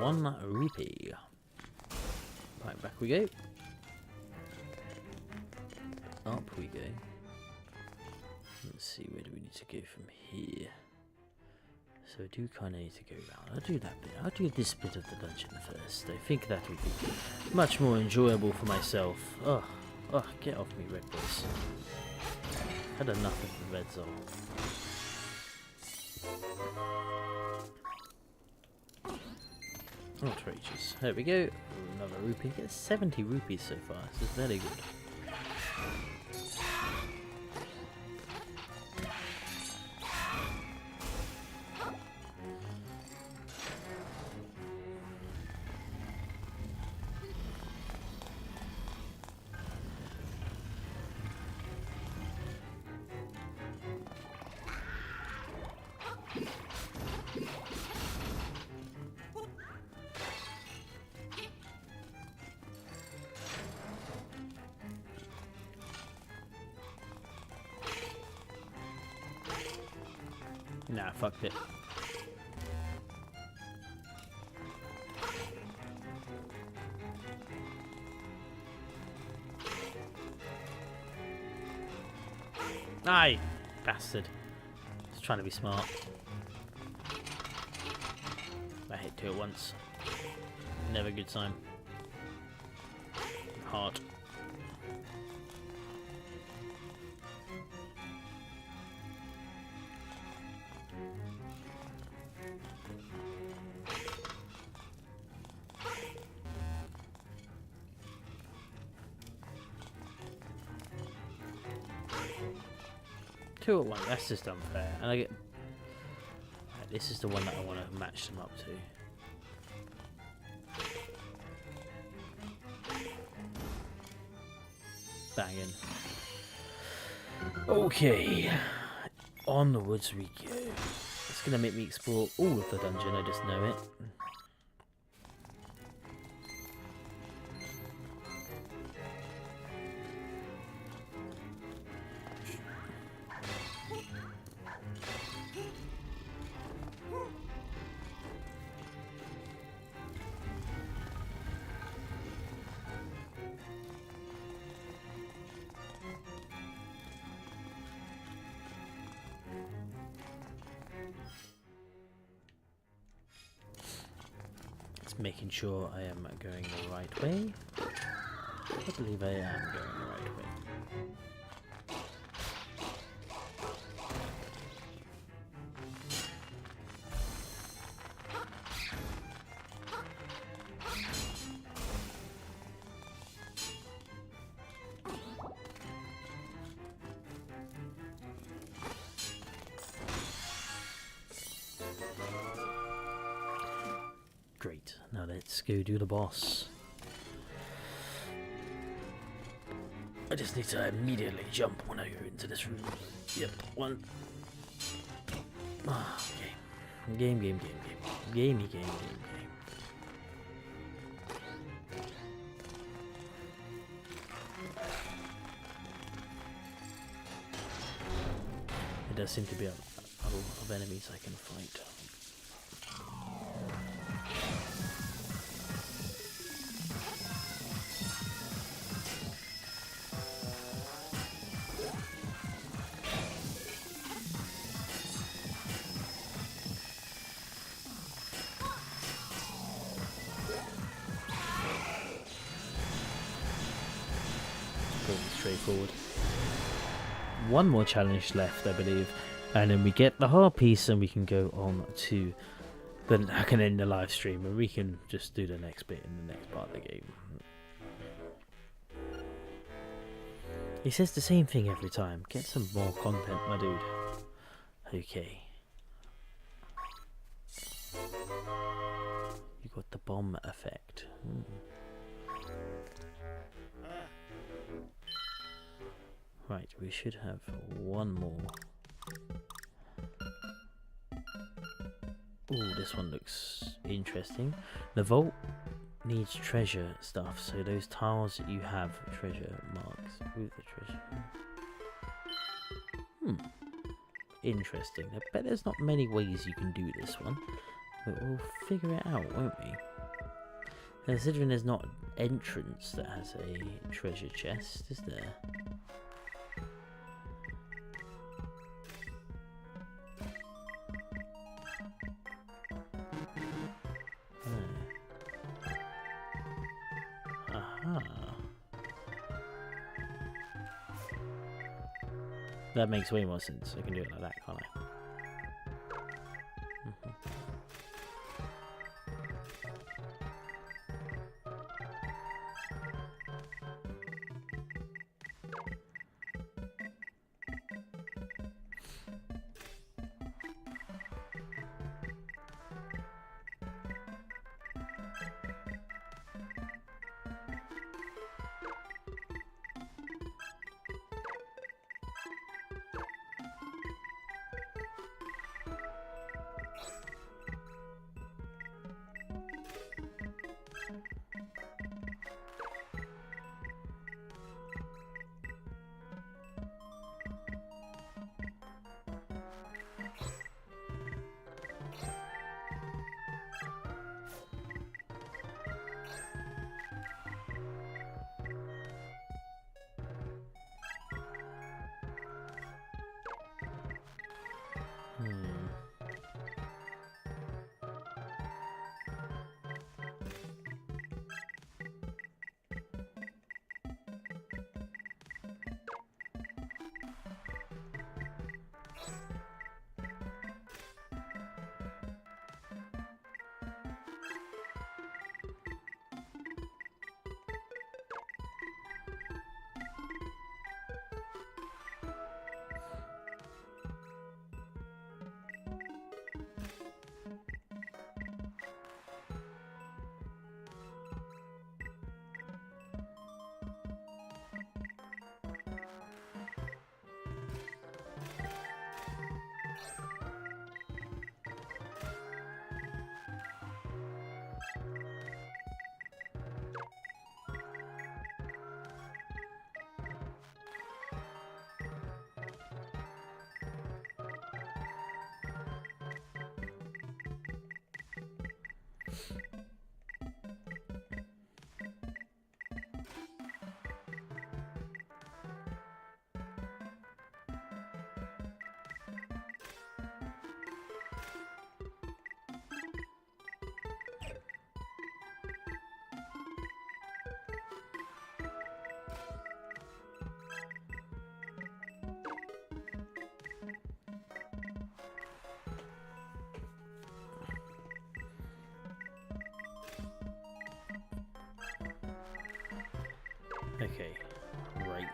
One rupee. Right, back we go. Up we go. Let's see, where do we need to go from here? So I do kind of need to go around. I'll do that bit. I'll do this bit of the dungeon first. I think that would be much more enjoyable for myself. Oh, get off me, Red Boys. Had enough of the Red Zone. Outrageous. There we go. Another rupee. Get 70 rupees so far. This is very good. Nah, fucked it. Aye, bastard. Just trying to be smart. I hit two at once. Never a good sign. Heart. 2-1. That's just unfair. And I get. Right, this is the one that I want to match them up to. Banging. Okay. Onwards we go. It's going to make me explore all of the dungeon, I just know it. Making sure I am going the right way. I believe I am going the right way. Great, now let's go do the boss. I just need to immediately jump when I go into this room. Yep, one. Ah, game. Gamey game. There does seem to be a lot of enemies I can fight. Straightforward. One more challenge left, I believe, and then we get the hard piece, and we can go on to then I can end the live stream, and we can just do the next bit in the next part of the game. He says the same thing every time. Get some more content, my dude. Okay. You got the bomb effect. Right, we should have one more. Ooh, this one looks interesting. The vault needs treasure stuff, so those tiles that you have treasure marks with the treasure. Interesting. I bet there's not many ways you can do this one, but we'll figure it out, won't we? Considering there's not an entrance that has a treasure chest, is there? That makes way more sense. I can do it like that, can't I? Okay, right.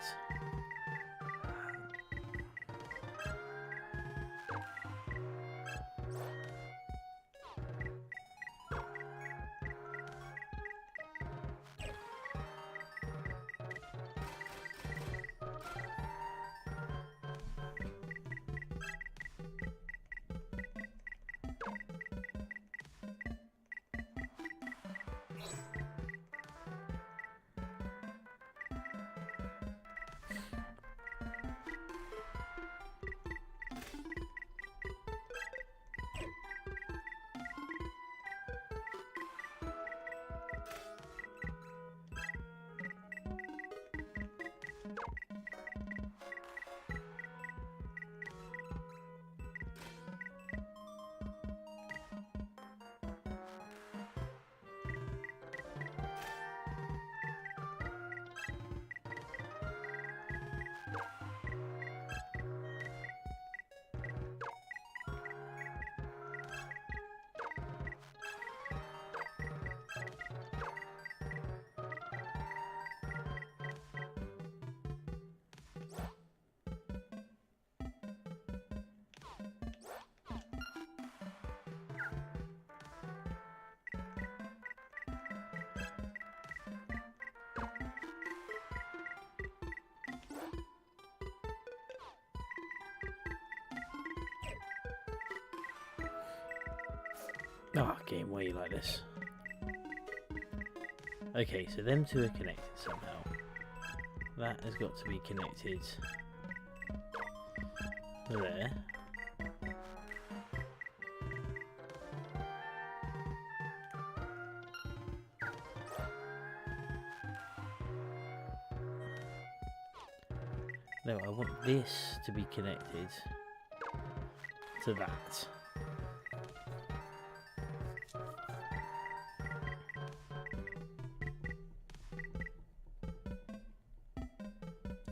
Oh, game, why are you like this? Okay, so them two are connected somehow. That has got to be connected there. No, I want this to be connected to that.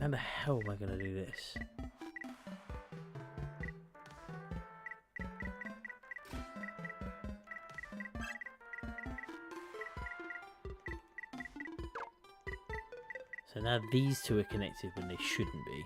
How the hell am I going to do this? So now these two are connected when they shouldn't be.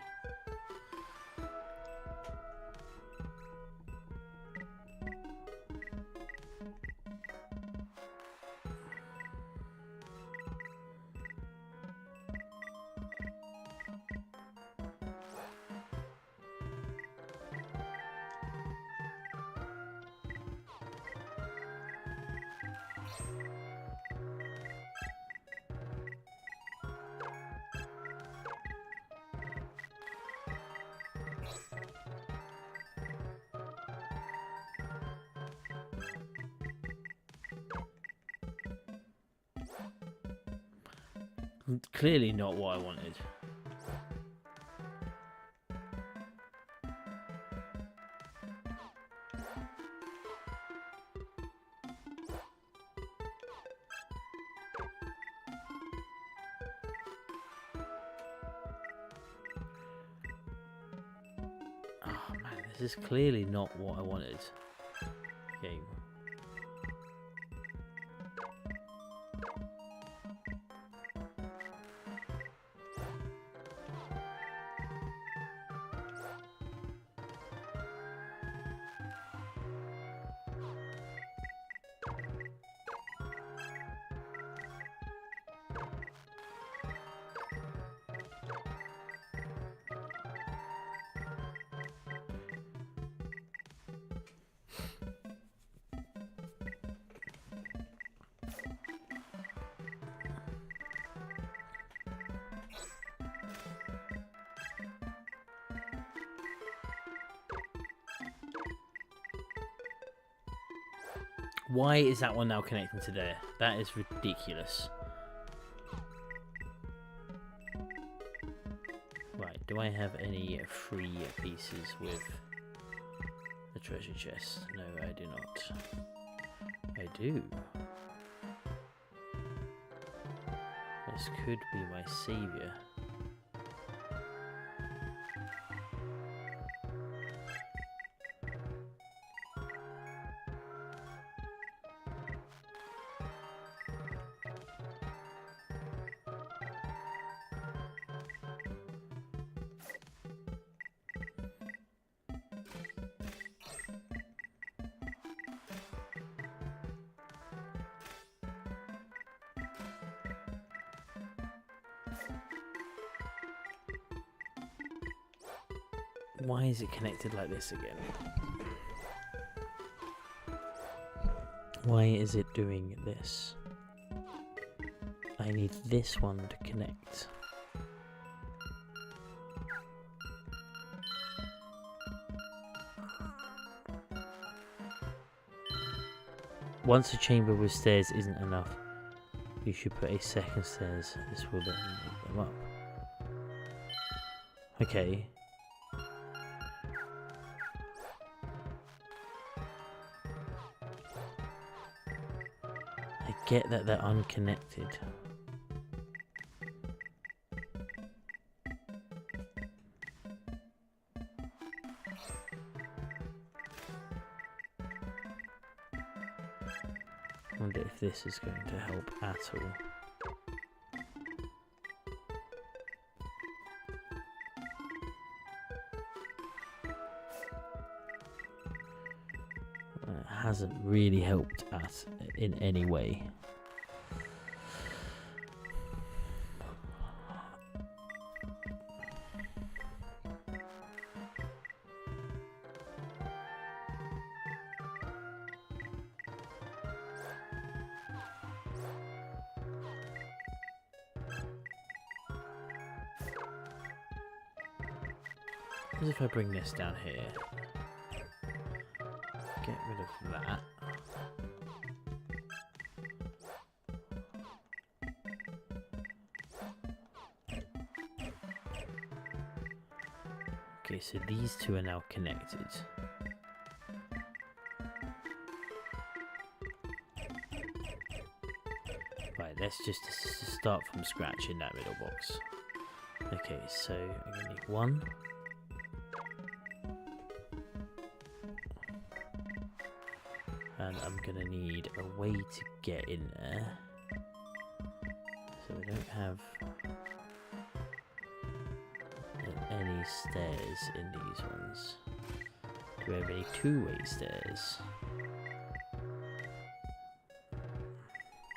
Clearly not what I wanted. Oh man, this is clearly not what I wanted. Okay. Why is that one now connecting to there? That is ridiculous. Right, do I have any free pieces with the treasure chest? No, I do not. I do. This could be my savior. Why is it connected like this again? Why is it doing this? I need this one to connect. Once a chamber with stairs isn't enough, you should put a second stairs. This will then move them up. Okay. I get that they're unconnected. I wonder if this is going to help at all. It hasn't really helped us in any way. What if I bring this down here? Get rid of that. Okay, so these two are now connected. Right, let's just start from scratch in that middle box. Okay, so I'm going to need one. And I'm going to need a way to get in there. So we don't have any stairs in these ones. Do we have any two-way stairs?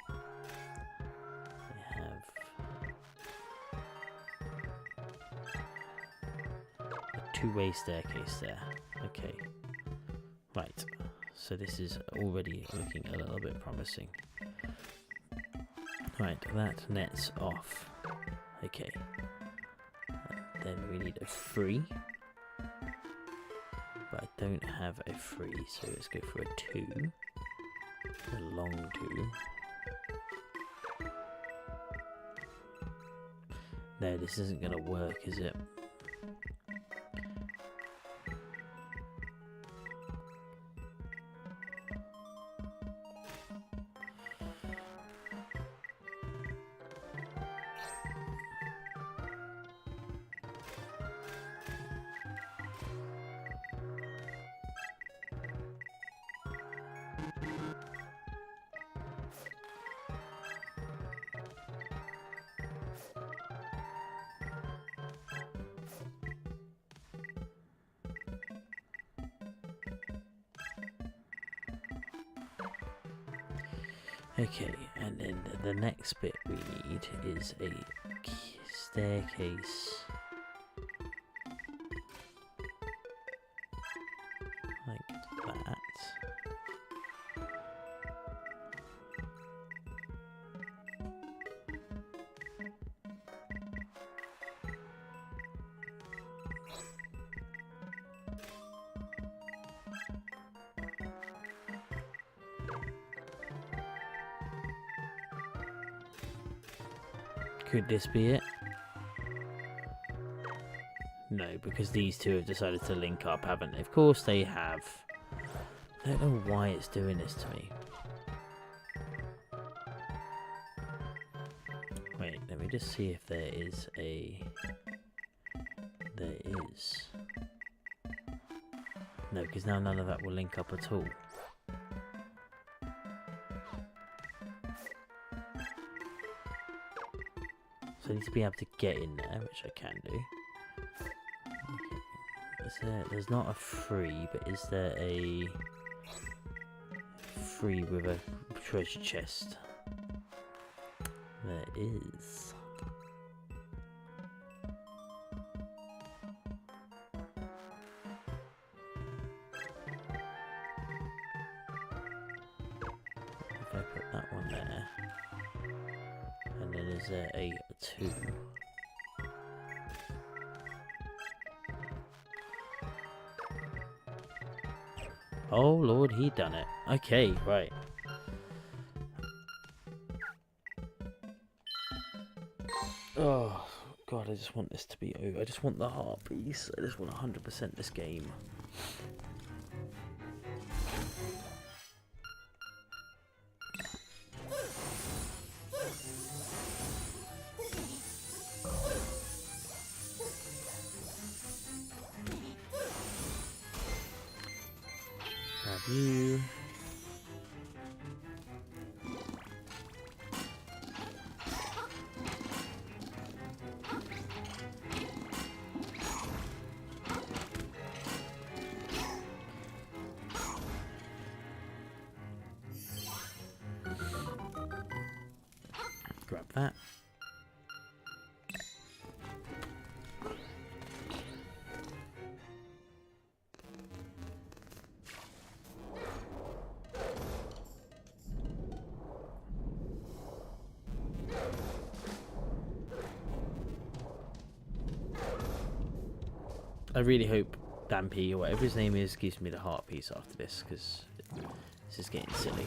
We have a two-way staircase there. Okay. Right. So this is already looking a little bit promising. Right, that nets off. Okay. Then we need a 3. But I don't have a 3, so let's go for a 2. A long 2. No, this isn't going to work, is it? Okay, and then the next bit we need is a staircase like that. Could this be it? No, because these two have decided to link up, haven't they? Of course they have. I don't know why it's doing this to me. Wait, let me just see if there is a... There is. No, because now none of that will link up at all. So I need to be able to get in there, which I can do. Okay. There's not a free, but is there a free with a treasure chest? There is. If I put that one there, and then is there a 2? Oh Lord, he done it. Okay, right. Oh God, I just want this to be over. I just want the heart piece. I just want 100% this game. Have you? Grab that. I really hope Dampy, or whatever his name is, gives me the heart piece after this, because this is getting silly.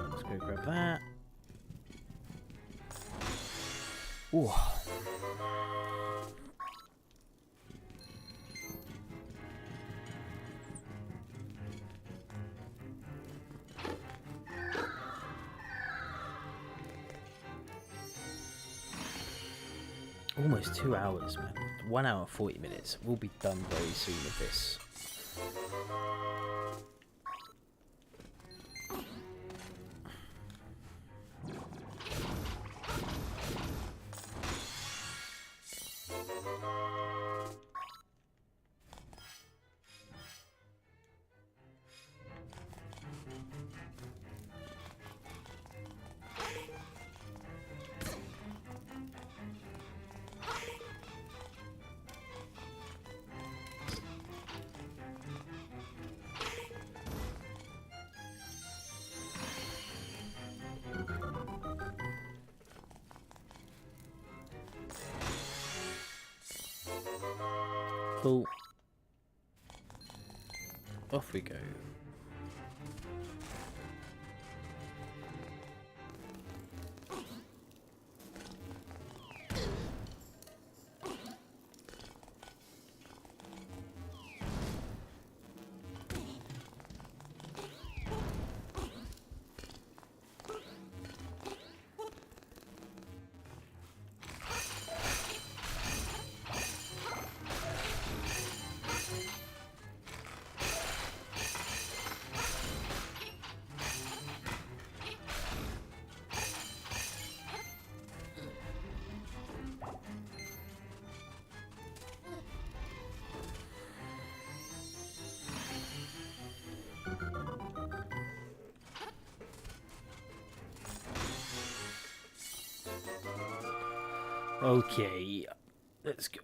Let's go grab that. Ooh. Almost 2 hours, man. 1 hour 40 minutes. We'll be done very soon with this. Cool. Off we go. Okay, let's go.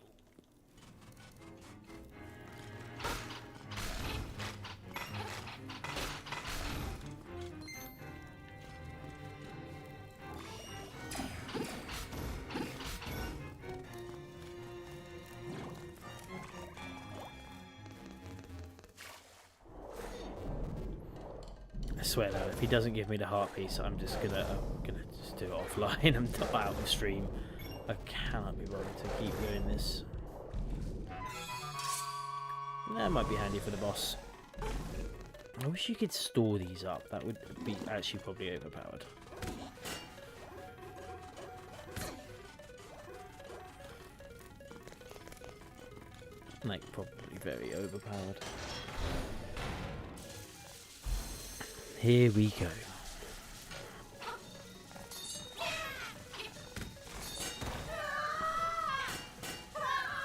I swear though, if he doesn't give me the heart piece, I'm gonna just do it offline. I'm out of stream. I cannot be bothered to keep doing this. That might be handy for the boss. I wish you could store these up. That would be actually probably overpowered. Like, probably very overpowered. Here we go.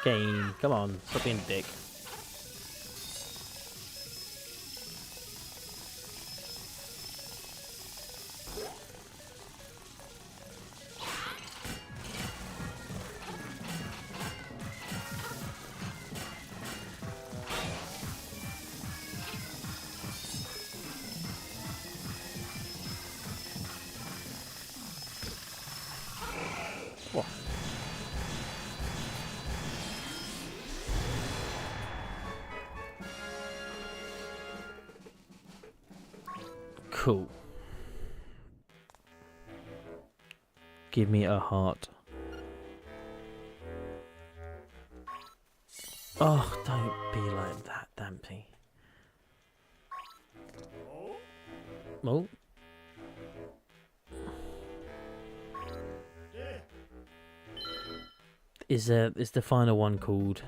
Game, come on, stop being a dick. What? Cool. Give me a heart. Oh, don't be like that, Dampy. Oh. Is the final one called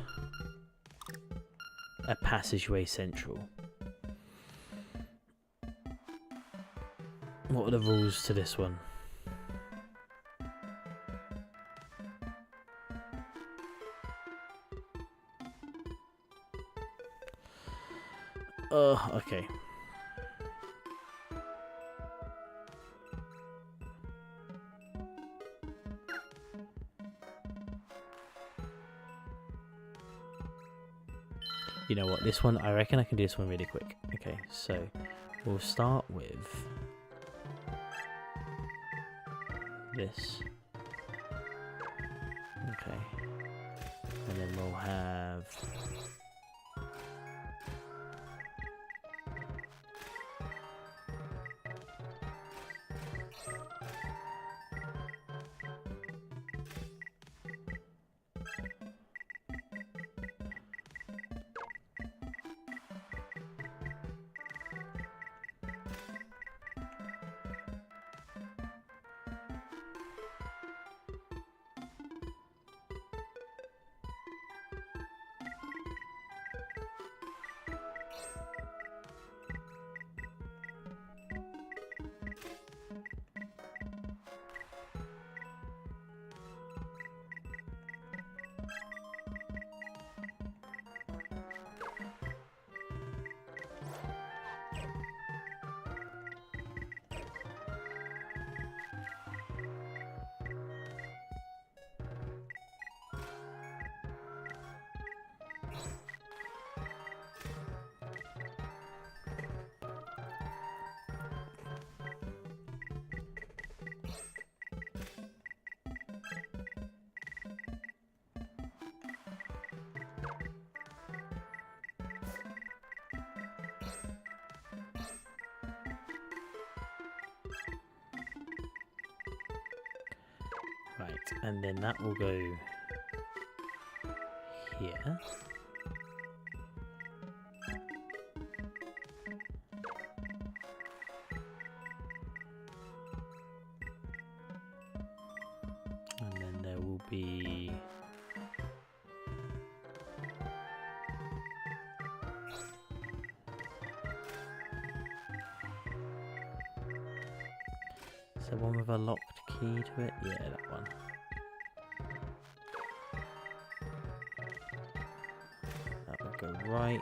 a passageway central? What are the rules to this one? Okay. You know what, this one, I reckon I can do this one really quick. Okay, so we'll start with this. Okay. And then we'll have right, and then that will go here. And then there will be is there one with a locked key to it? Yeah, that one. That will go right.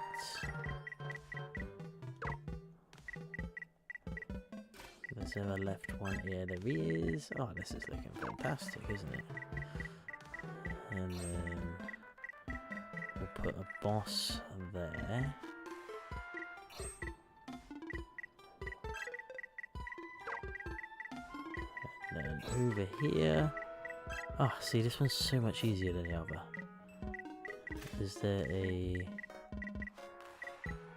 There's a left one. Yeah, there is. Oh, this is looking fantastic, isn't it? And then we'll put a boss there. And then over here. Ah, oh, see, this one's so much easier than the other. Is there a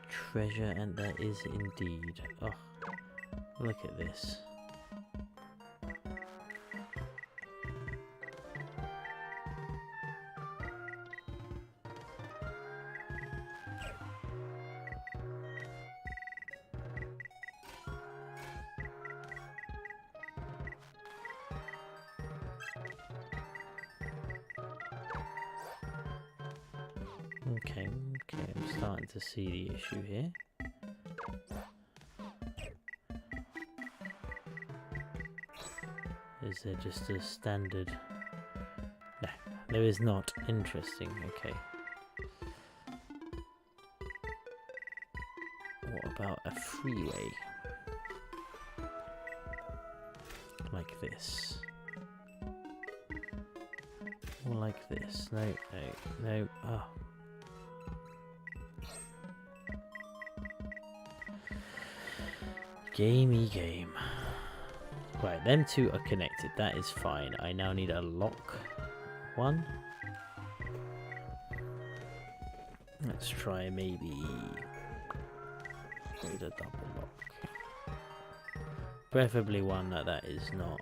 treasure? And there is indeed. Oh, look at this. Okay, I'm starting to see the issue here. Is there just a standard? No, there is not. Interesting, okay. What about a freeway? Like this. Or like this. No, no, no. Oh. Gamey game. Right, them two are connected. That is fine. I now need a lock one. Let's try maybe with a double lock. Preferably one that is not.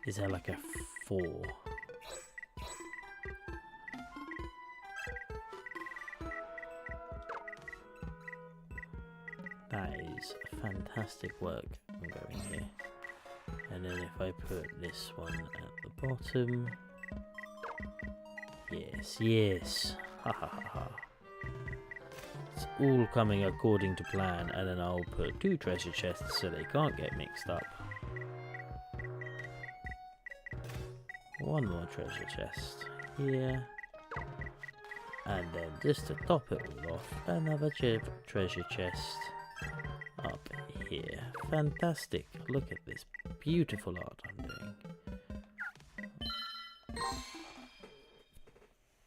Is there like a 4? That is fantastic work I'm going here. And then if I put this one at the bottom. Yes, yes. Ha ha ha ha. It's all coming according to plan, and then I'll put 2 treasure chests so they can't get mixed up. One more treasure chest here, and then just to top it all off, another treasure chest up here. Fantastic! Look at this beautiful art I'm doing.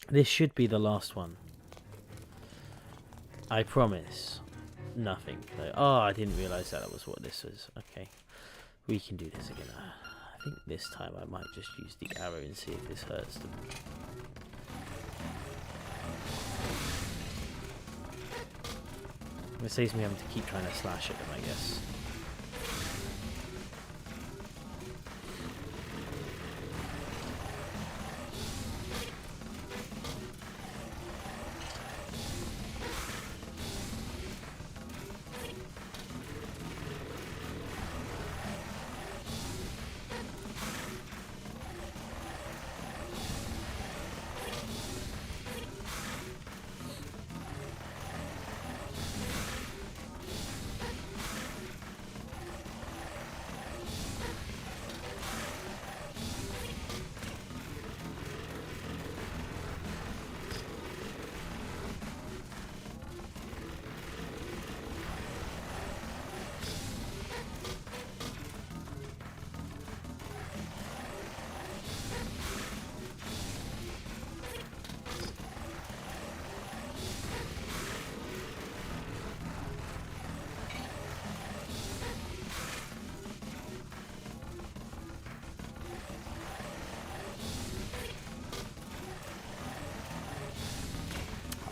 This should be the last one. I promise. Nothing. Oh, I didn't realise that was what this was. Okay, we can do this again. I think this time I might just use the arrow and see if this hurts them. It saves me having to keep trying to slash at them, I guess.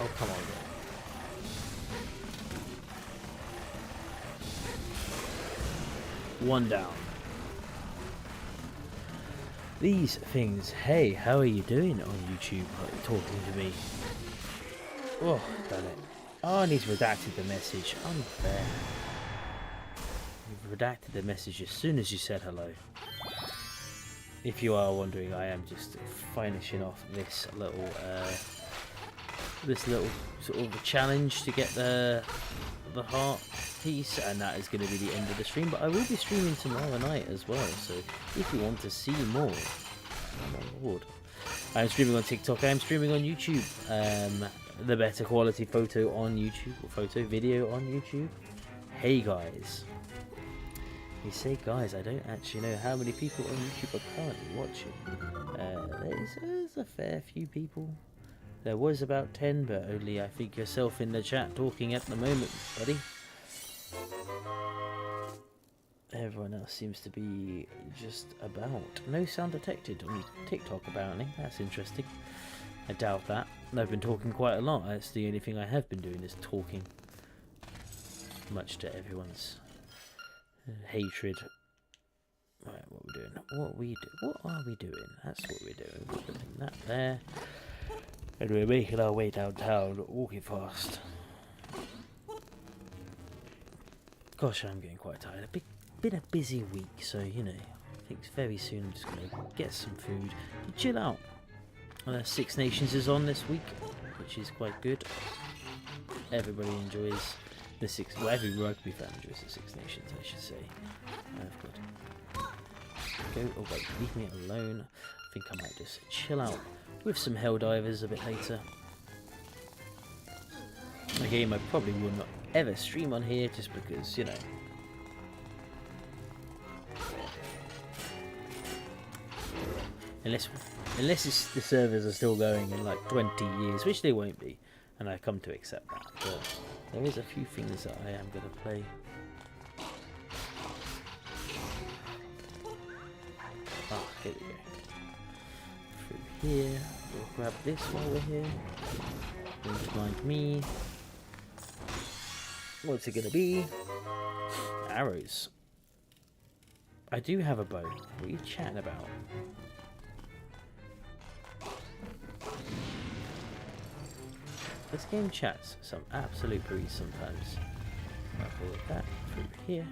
Oh, come on. One down. These things. Hey, how are you doing on YouTube? Talking to me. Oh, damn it. Oh, I need to redacted the message. Unfair. You've redacted the message as soon as you said hello. If you are wondering, I am just finishing off this little sort of challenge to get the heart piece, and that is going to be the end of the stream. But I will be streaming tomorrow night as well, so if you want to see more, reward. I'm streaming on TikTok. I'm streaming on YouTube. The better quality photo on YouTube, or video on YouTube. Hey guys. You say guys, I don't actually know how many people on YouTube are currently watching. There's a fair few people. There was about 10, but only I think yourself in the chat talking at the moment, buddy. Everyone else seems to be just about. No sound detected on TikTok apparently. That's interesting. I doubt that. I've been talking quite a lot. That's the only thing I have been doing is talking. Much to everyone's hatred. Right, what are we doing? What are we doing? That's what we're doing. We're putting that there. And we're making our way downtown, walking fast. Gosh, I'm getting quite tired. Been a busy week, so you know, I think very soon I'm just gonna get some food and chill out. Six Nations is on this week, which is quite good. Everybody enjoys the Six. Well, every rugby fan enjoys the Six Nations, I should say. Go away, leave me alone. I think I might just chill out with some Helldivers a bit later. A game I probably will not ever stream on here just because, you know. Unless the servers are still going in like 20 years, which they won't be, and I come to accept that. But there is a few things that I am going to play. Ah, here we go. Through here, we'll grab this while we're here. Don't mind me. What's it going to be? Arrows. I do have a bow. What are you chatting about? This game chats some absolute breeze sometimes. I'll pull that through here.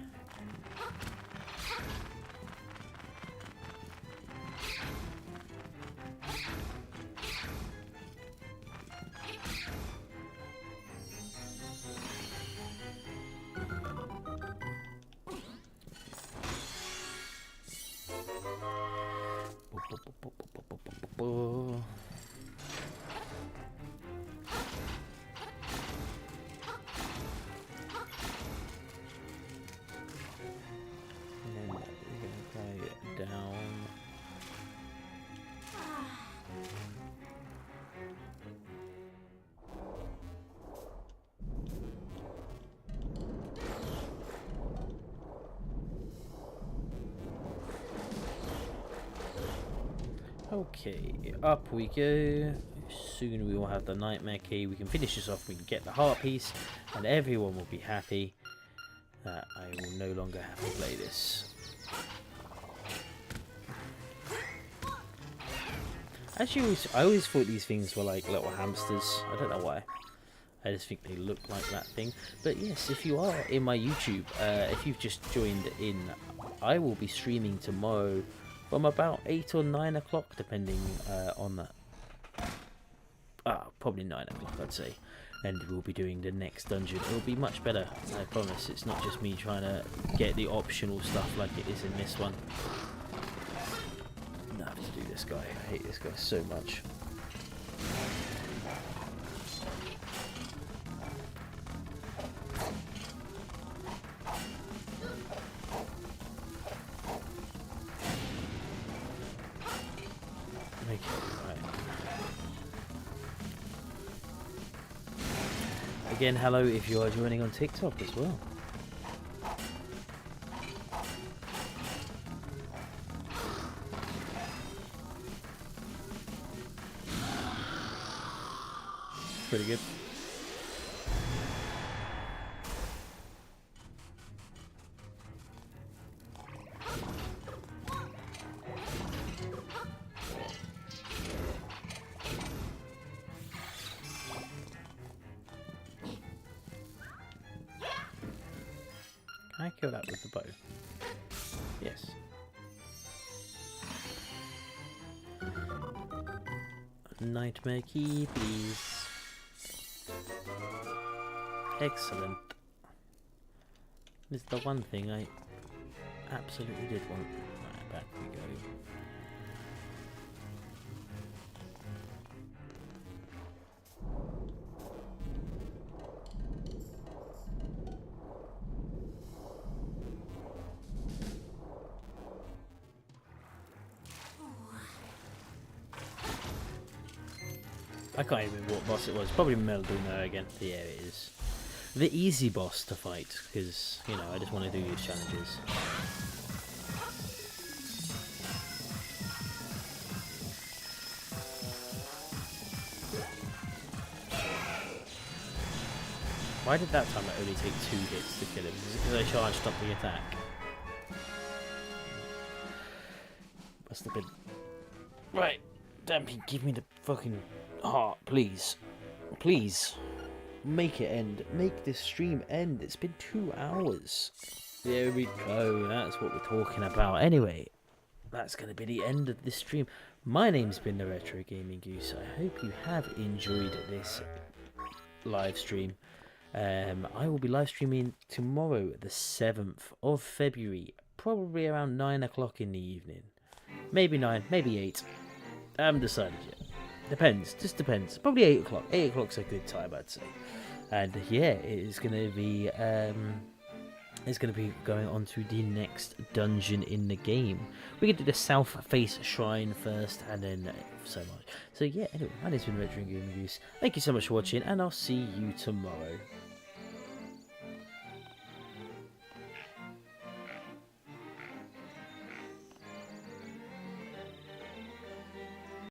Okay, up we go. Soon we will have the nightmare key. We can finish this off. We can get the heart piece, and everyone will be happy that I will no longer have to play this. Actually, I always thought these things were like little hamsters. I don't know why. I just think they look like that thing. But yes, if you are in my YouTube, if you've just joined in, I will be streaming tomorrow from about 8 or 9 o'clock, depending on that. Probably 9 o'clock, I'd say. And we'll be doing the next dungeon. It'll be much better, I promise. It's not just me trying to get the optional stuff like it is in this one. No, I have to do this guy. I hate this guy so much. Again, hello if you are joining on TikTok as well. Pretty good. Can I kill that with the bow? Yes. Nightmare key, please. Excellent. This is the one thing I absolutely did want. Right, back we go. I can't even remember what boss it was. Probably Melduna again. Yeah, it is. The easy boss to fight, because, you know, I just want to do these challenges. Why did that time I only take 2 hits to kill him? Is it because I charged up the attack? Must have been... Right, Dampy, give me the fucking heart, please. Please. Make it end. Make this stream end. It's been 2 hours. There we go. That's what we're talking about. Anyway, that's going to be the end of this stream. My name's been the Retro Gaming Goose. I hope you have enjoyed this live stream. I will be live streaming tomorrow, the 7th of February, probably around 9 o'clock in the evening. Maybe 9, maybe 8. I haven't decided yet. Depends, just depends. Probably 8 o'clock. 8 o'clock's a good time, I'd say. And yeah, it is going to be going on to the next dungeon in the game. We can do the South Face Shrine first, and then so much. So yeah, anyway, my name's been Retro Gaming Goose. Thank you so much for watching, and I'll see you tomorrow.